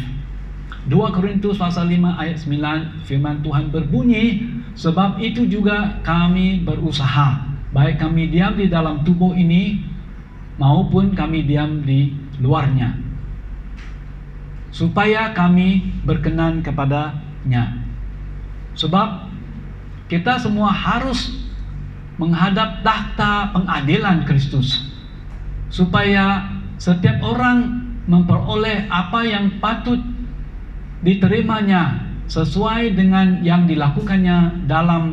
2 Korintus pasal 5 ayat 9, firman Tuhan berbunyi, sebab itu juga kami berusaha, baik kami diam di dalam tubuh ini maupun kami diam di luarnya, supaya kami berkenan kepadanya. Sebab kita semua harus menghadap takhta pengadilan Kristus, supaya setiap orang memperoleh apa yang patut diterimanya sesuai dengan yang dilakukannya dalam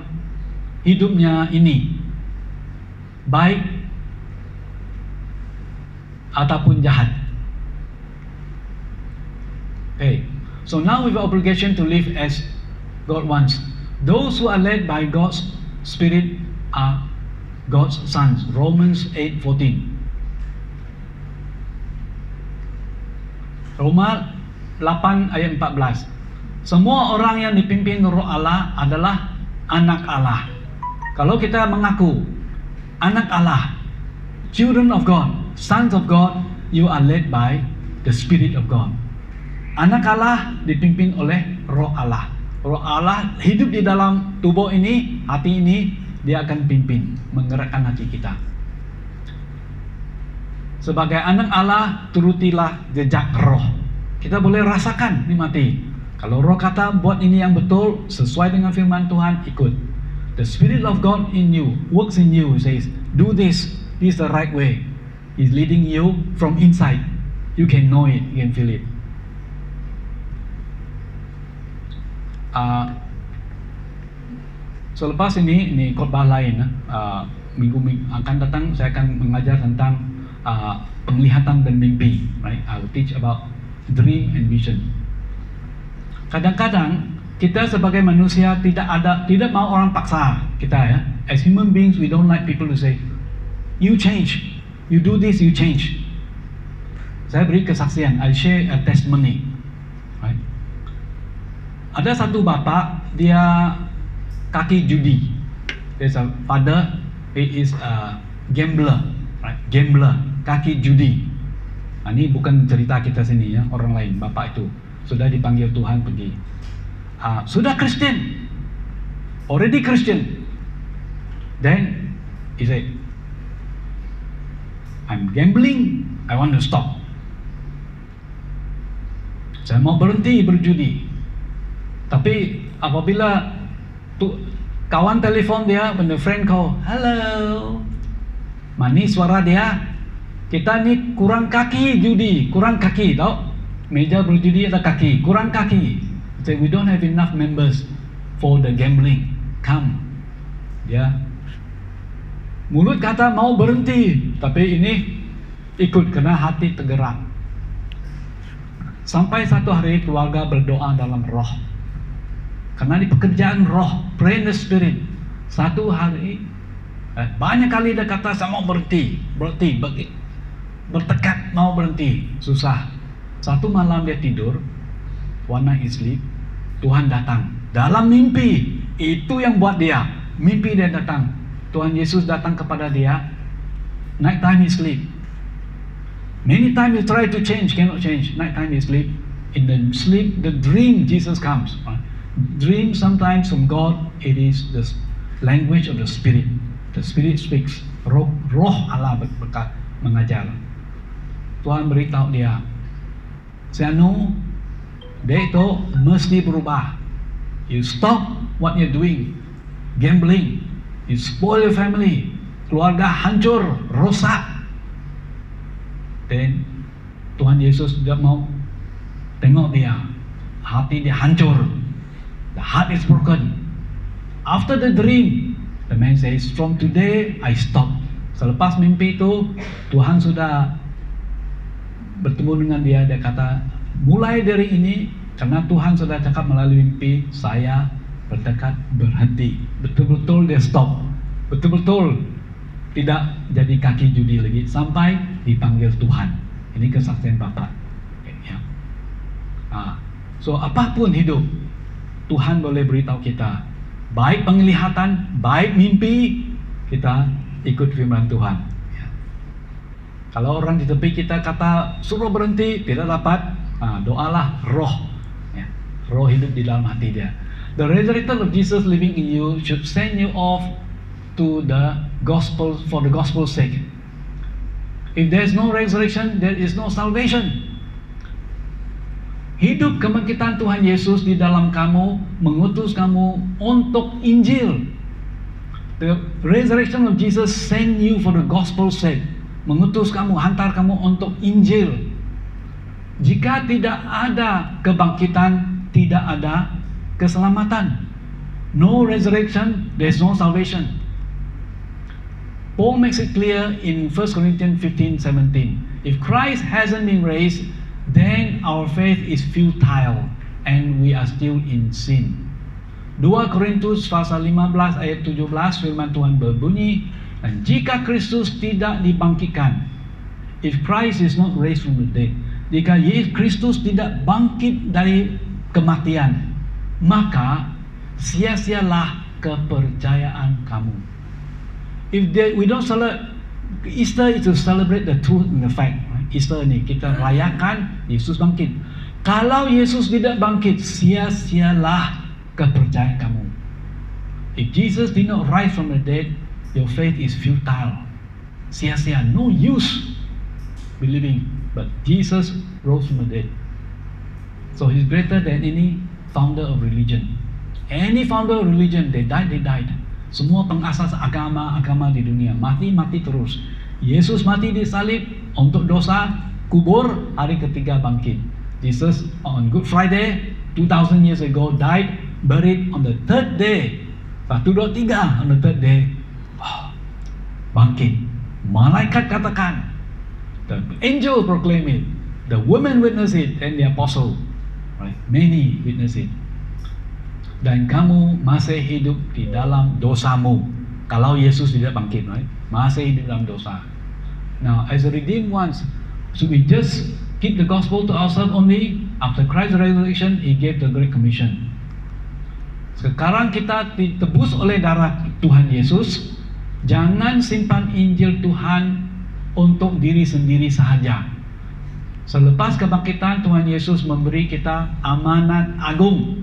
hidupnya ini, baik ataupun jahat. Okay, so now we have obligation to live as God wants. Those who are led by God's Spirit are God's sons. Romans 8:14. Roma 8 ayat 14. Semua orang yang dipimpin Roh Allah adalah anak Allah. Kalau kita mengaku anak Allah, children of God, sons of God, you are led by the Spirit of God. Anak Allah dipimpin oleh Roh Allah. Roh Allah hidup di dalam tubuh ini, hati ini, dia akan pimpin, menggerakkan hati kita. Sebagai anak Allah, turutilah jejak Roh. Kita boleh rasakan nikmati. Kalau Roh kata buat ini yang betul, sesuai dengan firman Tuhan, ikut. The Spirit of God in you, works in you, says, do this, this is the right way. He's leading you from inside. You can know it, you can feel it. Selepas ini khotbah lain, minggu akan datang saya akan mengajar tentang penglihatan dan mimpi. Right? I will teach about dream and vision. Kadang-kadang kita sebagai manusia tidak mau orang paksa kita, ya. As human beings, we don't like people to say, you change, you do this, you change. Saya beri kesaksian, I share a testimony. Right? Ada satu bapak, dia kaki judi. There's a father, he is a gambler, right? Gambler, kaki judi. Nah, ini bukan cerita kita sini, ya, orang lain. Bapak itu sudah dipanggil Tuhan pergi. Sudah Kristen, already Christian. Then he said, I'm gambling, I want to stop. Saya mau berhenti berjudi. Tapi apabila kawan telefon dia, when the friend call, hello, manis suara dia, kita ni kurang kaki judi, kurang kaki, tau? Meja berjudi ada kaki, kurang kaki. Say we don't have enough members for the gambling. Come, dia mulut kata mau berhenti, tapi ini ikut karena hati tergerak. Sampai satu hari keluarga berdoa dalam Roh. Karena ini pekerjaan Roh, pray in the Spirit. Satu hari, banyak kali dia kata saya mau berhenti, bertekad mau berhenti, susah. Satu malam dia tidur, one night he sleep, Tuhan datang dalam mimpi. Itu yang buat dia, mimpi dia datang. Tuhan Yesus datang kepada dia. Night time he sleep. Many times he try to change, cannot change. Night time he sleep. In the sleep, the dream Jesus comes. Dream sometimes from God, it is the language of the Spirit. The Spirit speaks. Roh Allah berkat mengajar. Tuhan beritahu dia, Sianu, dia itu mesti berubah. You stop what you're doing, gambling. You spoil your family, keluarga hancur, rosak. Then Tuhan Yesus tidak mau tengok dia, hati dia hancur. The heart is broken. After the dream, the man says, from today I stop. Selepas mimpi itu, Tuhan sudah bertemu dengan dia. Dia kata, mulai dari ini, karena Tuhan sudah cakap melalui mimpi, saya bertekad berhenti betul-betul dia stop, betul-betul tidak jadi kaki judi lagi sampai dipanggil Tuhan. Ini kesaksian Bapak. Ya. So apapun hidup, Tuhan boleh beritahu kita, baik penglihatan, baik mimpi, kita ikut firman Tuhan. Ya. Kalau orang di tepi kita kata suruh berhenti, tidak dapat, doalah roh. Ya. Roh hidup di dalam hati dia. The resurrection of Jesus living in you should send you off to the gospel for the gospel's sake. If there is no resurrection, there is no salvation. Hidup kebangkitan Tuhan Yesus di dalam kamu mengutus kamu untuk Injil. The resurrection of Jesus send you for the gospel's sake. Mengutus kamu, hantar kamu untuk Injil. Jika tidak ada kebangkitan, tidak ada keselamatan. No resurrection, there is no salvation. Paul makes it clear in 1 Corinthians 15:17. If Christ hasn't been raised, then our faith is futile and we are still in sin. 2 Korintus pasal 15 ayat 17 firman Tuhan berbunyi, dan jika Kristus tidak dibangkitkan, if Christ is not raised from the dead, jika Kristus tidak bangkit dari kematian, maka sia-sialah kepercayaan kamu. We don't celebrate Easter, is to celebrate the truth and the fact. Easter ni kita rayakan Yesus bangkit. Kalau Yesus tidak bangkit, sia-sialah kepercayaan kamu. If Jesus did not rise from the dead, your faith is futile. Sia-sia, no use believing. But Jesus rose from the dead. So he's greater than any founder of religion. Any founder of religion, they died. Semua pengasas agama di dunia mati terus. Yesus mati di salib untuk dosa, kubur, hari ketiga bangkit. Jesus on Good Friday 2000 years ago died, buried on the third day. 1, 2, 3 on the third day. Bangkit. Malaikat katakan, the angel proclaim it, the women witness it, and the apostle, right? Many witness it. Dan kamu masih hidup di dalam dosamu kalau Yesus tidak bangkit, right? Masih hidup dalam dosa. Now, as a redeemed ones, should we just keep the gospel to ourselves only? After Christ's resurrection, He gave the Great Commission. Sekarang kita ditebus oleh darah Tuhan Yesus. Jangan simpan Injil Tuhan untuk diri sendiri sahaja. Selepas kebangkitan, Tuhan Yesus memberi kita amanat agung.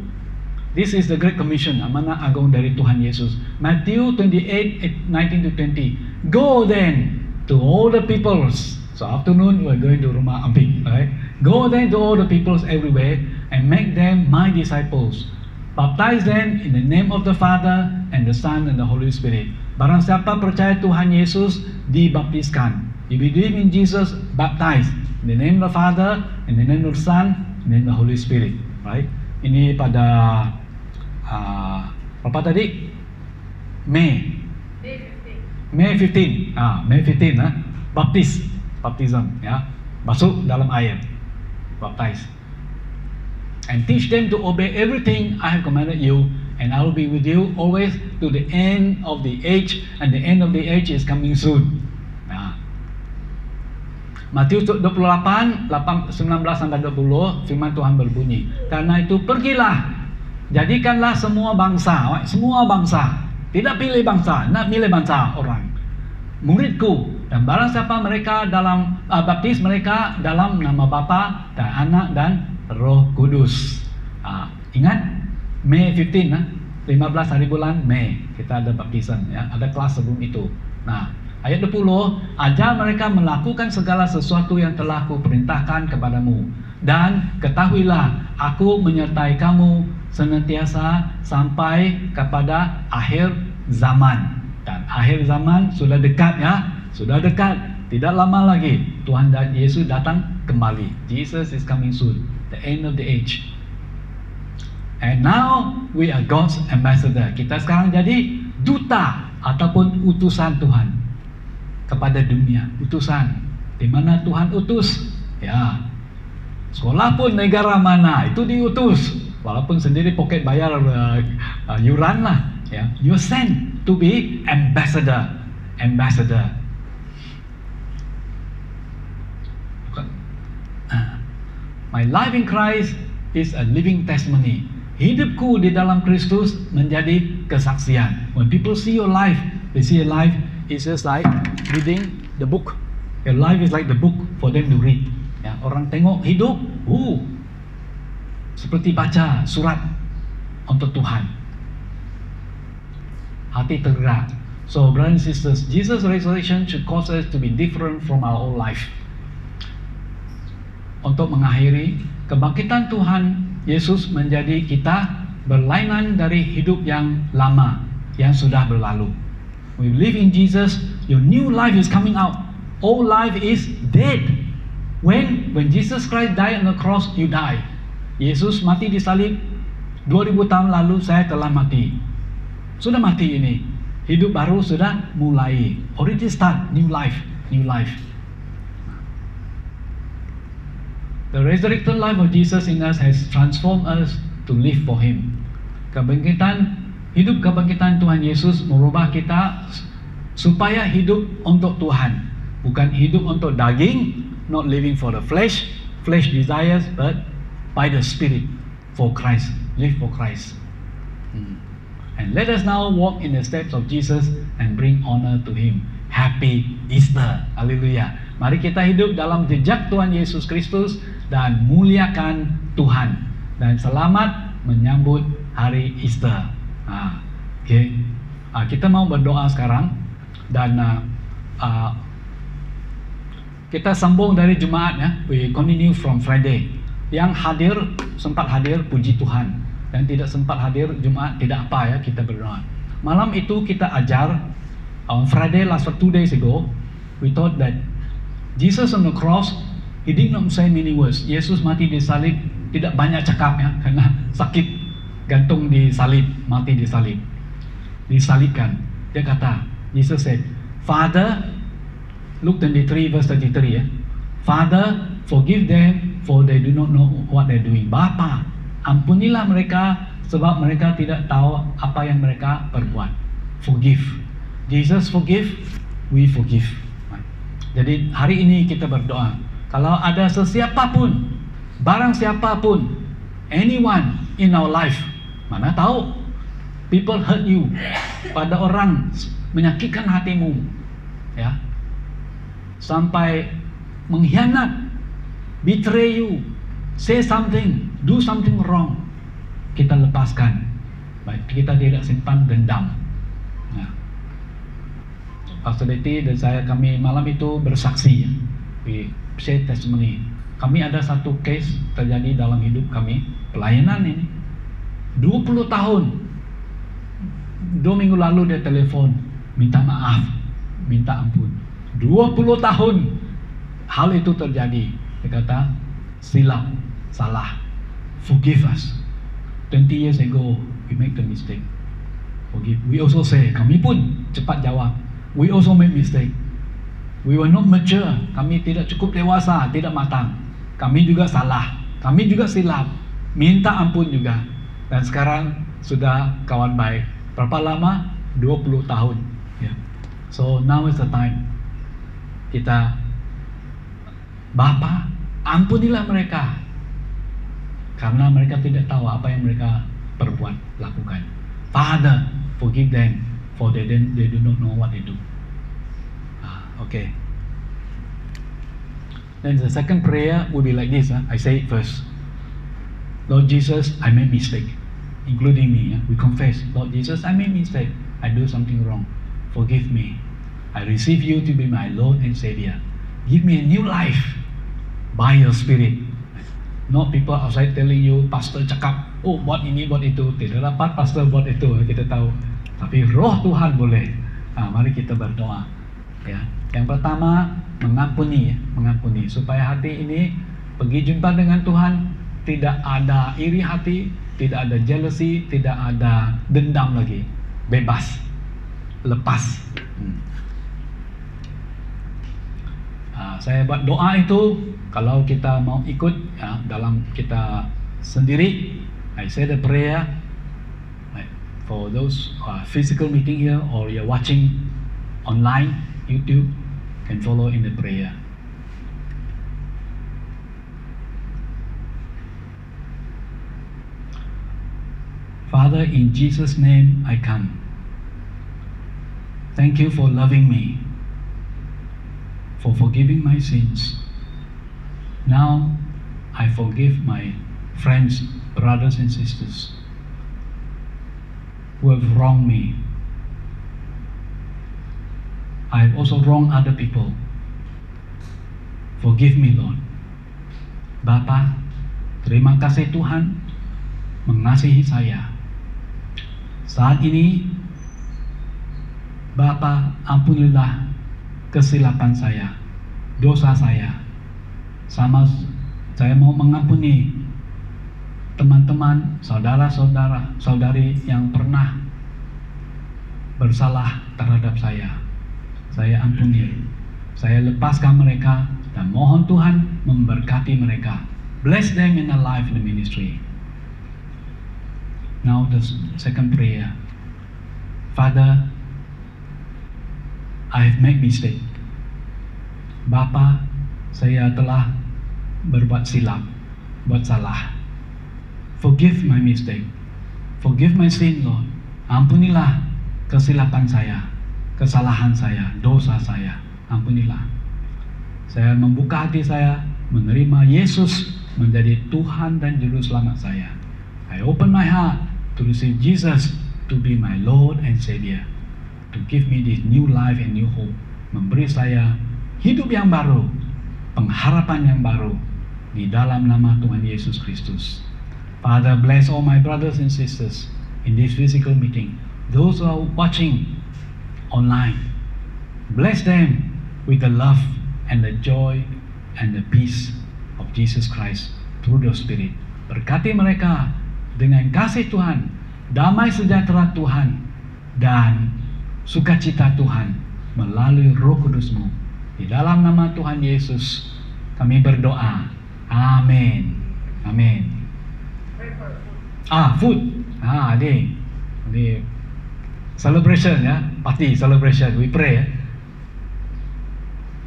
This is the Great Commission, amanat agung dari Tuhan Yesus. Matthew 28:19-20. Go then to all the peoples. So afternoon we are going to Rumah Ampik, right? Go then to all the peoples everywhere and make them my disciples. Baptize them in the name of the Father and the Son and the Holy Spirit. Barang siapa percaya Tuhan Yesus, dibaptiskan. If you believe in Jesus, baptized in the name of the Father, in the name of the Son, and in the Holy Spirit, right? Ini pada apa tadi? May 15. May 15, baptism, ya, masuk dalam air, baptize, and teach them to obey everything I have commanded you, and I will be with you always to the end of the age, and the end of the age is coming soon. Matius 28, 19-20, firman Tuhan berbunyi, karena itu pergilah, jadikanlah semua bangsa, tidak pilih bangsa, nak pilih bangsa orang, muridku, dan barang siapa mereka dalam baptis mereka dalam nama Bapa dan Anak dan Roh Kudus. Ingat, May 15, 15 hari bulan Mei, kita ada baptisan, ya, ada kelas sebelum itu. Nah, ayat 20, ajar mereka melakukan segala sesuatu yang telah kuperintahkan kepadamu. Dan ketahuilah, aku menyertai kamu senantiasa sampai kepada akhir zaman. Dan akhir zaman sudah dekat, ya. Sudah dekat. Tidak lama lagi Tuhan Yesus datang kembali. Jesus is coming soon. The end of the age. And now we are God's ambassador. Kita sekarang jadi duta ataupun utusan Tuhan kepada dunia. Utusan. Di mana Tuhan utus? Ya. Sekolah pun negara mana itu diutus. Walaupun sendiri poket bayar yuran lah. Yeah, you're sent to be ambassador. My life in Christ is a living testimony. Hidupku di dalam Kristus menjadi kesaksian. When people see your life, they see your life is just like reading the book. Your life is like the book for them to read. Ya, orang tengok hidup, seperti baca surat untuk Tuhan. Hati tergerak. So, brothers and sisters, Jesus' resurrection should cause us to be different from our old life. Untuk mengakhiri, kebangkitan Tuhan Yesus menjadi kita berlainan dari hidup yang lama, yang sudah berlalu. We live in Jesus, your new life is coming out. Old life is dead. When Jesus Christ died on the cross, you die. Yesus mati di salib 2000 tahun lalu, saya telah mati. Sudah mati ini. Hidup baru sudah mulai. Already start new life. The resurrected life of Jesus in us has transformed us to live for Him. Hidup kebangkitan Tuhan Yesus merubah kita supaya hidup untuk Tuhan, bukan hidup untuk daging, not living for the flesh desires, but by the Spirit for Christ, live for Christ. And let us now walk in the steps of Jesus and bring honor to Him. Happy Easter, haleluya. Mari kita hidup dalam jejak Tuhan Yesus Kristus dan muliakan Tuhan, dan selamat menyambut hari Easter. Kita mau berdoa sekarang, dan kita sambung dari Jumaat ya. We continue from Friday. Yang hadir sempat hadir, puji Tuhan. Dan tidak sempat hadir Jumaat, tidak apa ya, kita berdoa. Malam itu kita ajar on Friday last 2 days ago. We thought that Jesus on the cross, He did not say many words. Yesus mati di salib, tidak banyak cakap ya, karena sakit, gantung di salib, mati di salib, disalibkan. Dia kata, Jesus said, Father, Luke 23 verse 33 ya, Father, forgive them for they do not know what they're doing. Bapa, ampunilah mereka sebab mereka tidak tahu apa yang mereka perbuat. Forgive. Jesus forgive, we forgive. Jadi hari ini kita berdoa, kalau ada sesiapapun, barang siapapun, anyone in our life, mana tahu people hurt you, pada orang menyakitkan hatimu, ya, sampai mengkhianat, betray you, say something, do something wrong, kita lepaskan. Baik, kita tidak simpan dendam. Nah, Pastor Deti dan saya, kami malam itu bersaksi, we share testimony. Kami ada satu case terjadi dalam hidup kami, pelayanan ini 20 tahun. 2 minggu lalu dia telepon, minta maaf, minta ampun. 20 tahun hal itu terjadi. Dia kata, silap, salah, forgive us. 20 years ago we make the mistake, forgive. We also say, kami pun cepat jawab, we also make mistake. We were not mature, kami tidak cukup dewasa, tidak matang. Kami juga salah, kami juga silap, minta ampun juga. Dan sekarang sudah kawan baik. Berapa lama? 20 tahun. Yeah. So now is the time. Kita, Bapa, ampunilah mereka, karena mereka tidak tahu apa yang mereka perbuat, lakukan. Father, forgive them, for they do not know what they do. Okay. Then the second prayer will be like this. I say it first. Lord Jesus, I made mistake, including me. We confess, Lord Jesus, I made mistake. I do something wrong. Forgive me. I receive you to be my Lord and Savior. Give me a new life by your Spirit. Not people outside telling you, pastor cakap, oh buat ini, buat itu. Tidak dapat pastor buat itu, kita tahu. Tapi roh Tuhan boleh. Mari kita berdoa. Ya. Yang pertama, mengampuni, supaya hati ini pergi jumpa dengan Tuhan, tidak ada iri hati, tidak ada jealousy, tidak ada dendam lagi, bebas, lepas. Saya buat doa itu, kalau kita mau ikut ya, dalam kita sendiri, I say the prayer. for those physical meeting here or you're watching online, YouTube, can follow in the prayer. Father, in Jesus' name I come. Thank you for loving me, for forgiving my sins. Now I forgive my friends, brothers and sisters who have wronged me. I have also wronged other people. Forgive me, Lord. Bapa, terima kasih Tuhan mengasihi saya. Saat ini, Bapa, ampunilah kesilapan saya, dosa saya. Sama saya mau mengampuni teman-teman, saudara-saudara, saudari yang pernah bersalah terhadap saya. Saya ampuni, saya lepaskan mereka dan mohon Tuhan memberkati mereka. Bless them in their life in the ministry. Now the second prayer. Father, I have made mistake. Bapa, saya telah berbuat silap, buat salah. Forgive my mistake. Forgive my sin, Lord. Ampunilah kesilapan saya, kesalahan saya, dosa saya. Ampunilah. Saya membuka hati saya, menerima Yesus menjadi Tuhan dan Juru Selamat saya. I open my heart to receive Jesus to be my Lord and Savior. To give me this new life and new hope. Memberi saya hidup yang baru, pengharapan yang baru di dalam nama Tuhan Yesus Kristus. Father, bless all my brothers and sisters in this physical meeting. Those who are watching online, bless them with the love and the joy and the peace of Jesus Christ through the Spirit. Berkati mereka dengan kasih Tuhan, damai sejahtera Tuhan, dan sukacita Tuhan melalui Roh Kudus-Mu. Di dalam nama Tuhan Yesus kami berdoa. Amin. Amin. Food. Ini celebration ya, party celebration. We pray ya.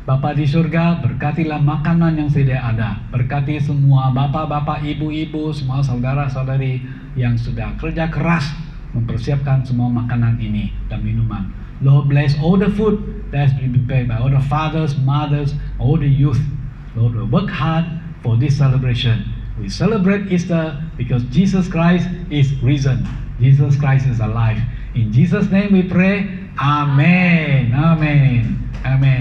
Bapa di surga, berkatilah makanan yang sedia ada. Berkati semua bapak-bapak, ibu-ibu, semua saudara-saudari yang sudah kerja keras mempersiapkan semua makanan ini dan minuman. Lord, bless all the food that's been prepared by all the fathers, mothers, all the youth. Lord, we work hard for this celebration. We celebrate Easter because Jesus Christ is risen. Jesus Christ is alive. In Jesus' name we pray. Amen. Amen. Amen.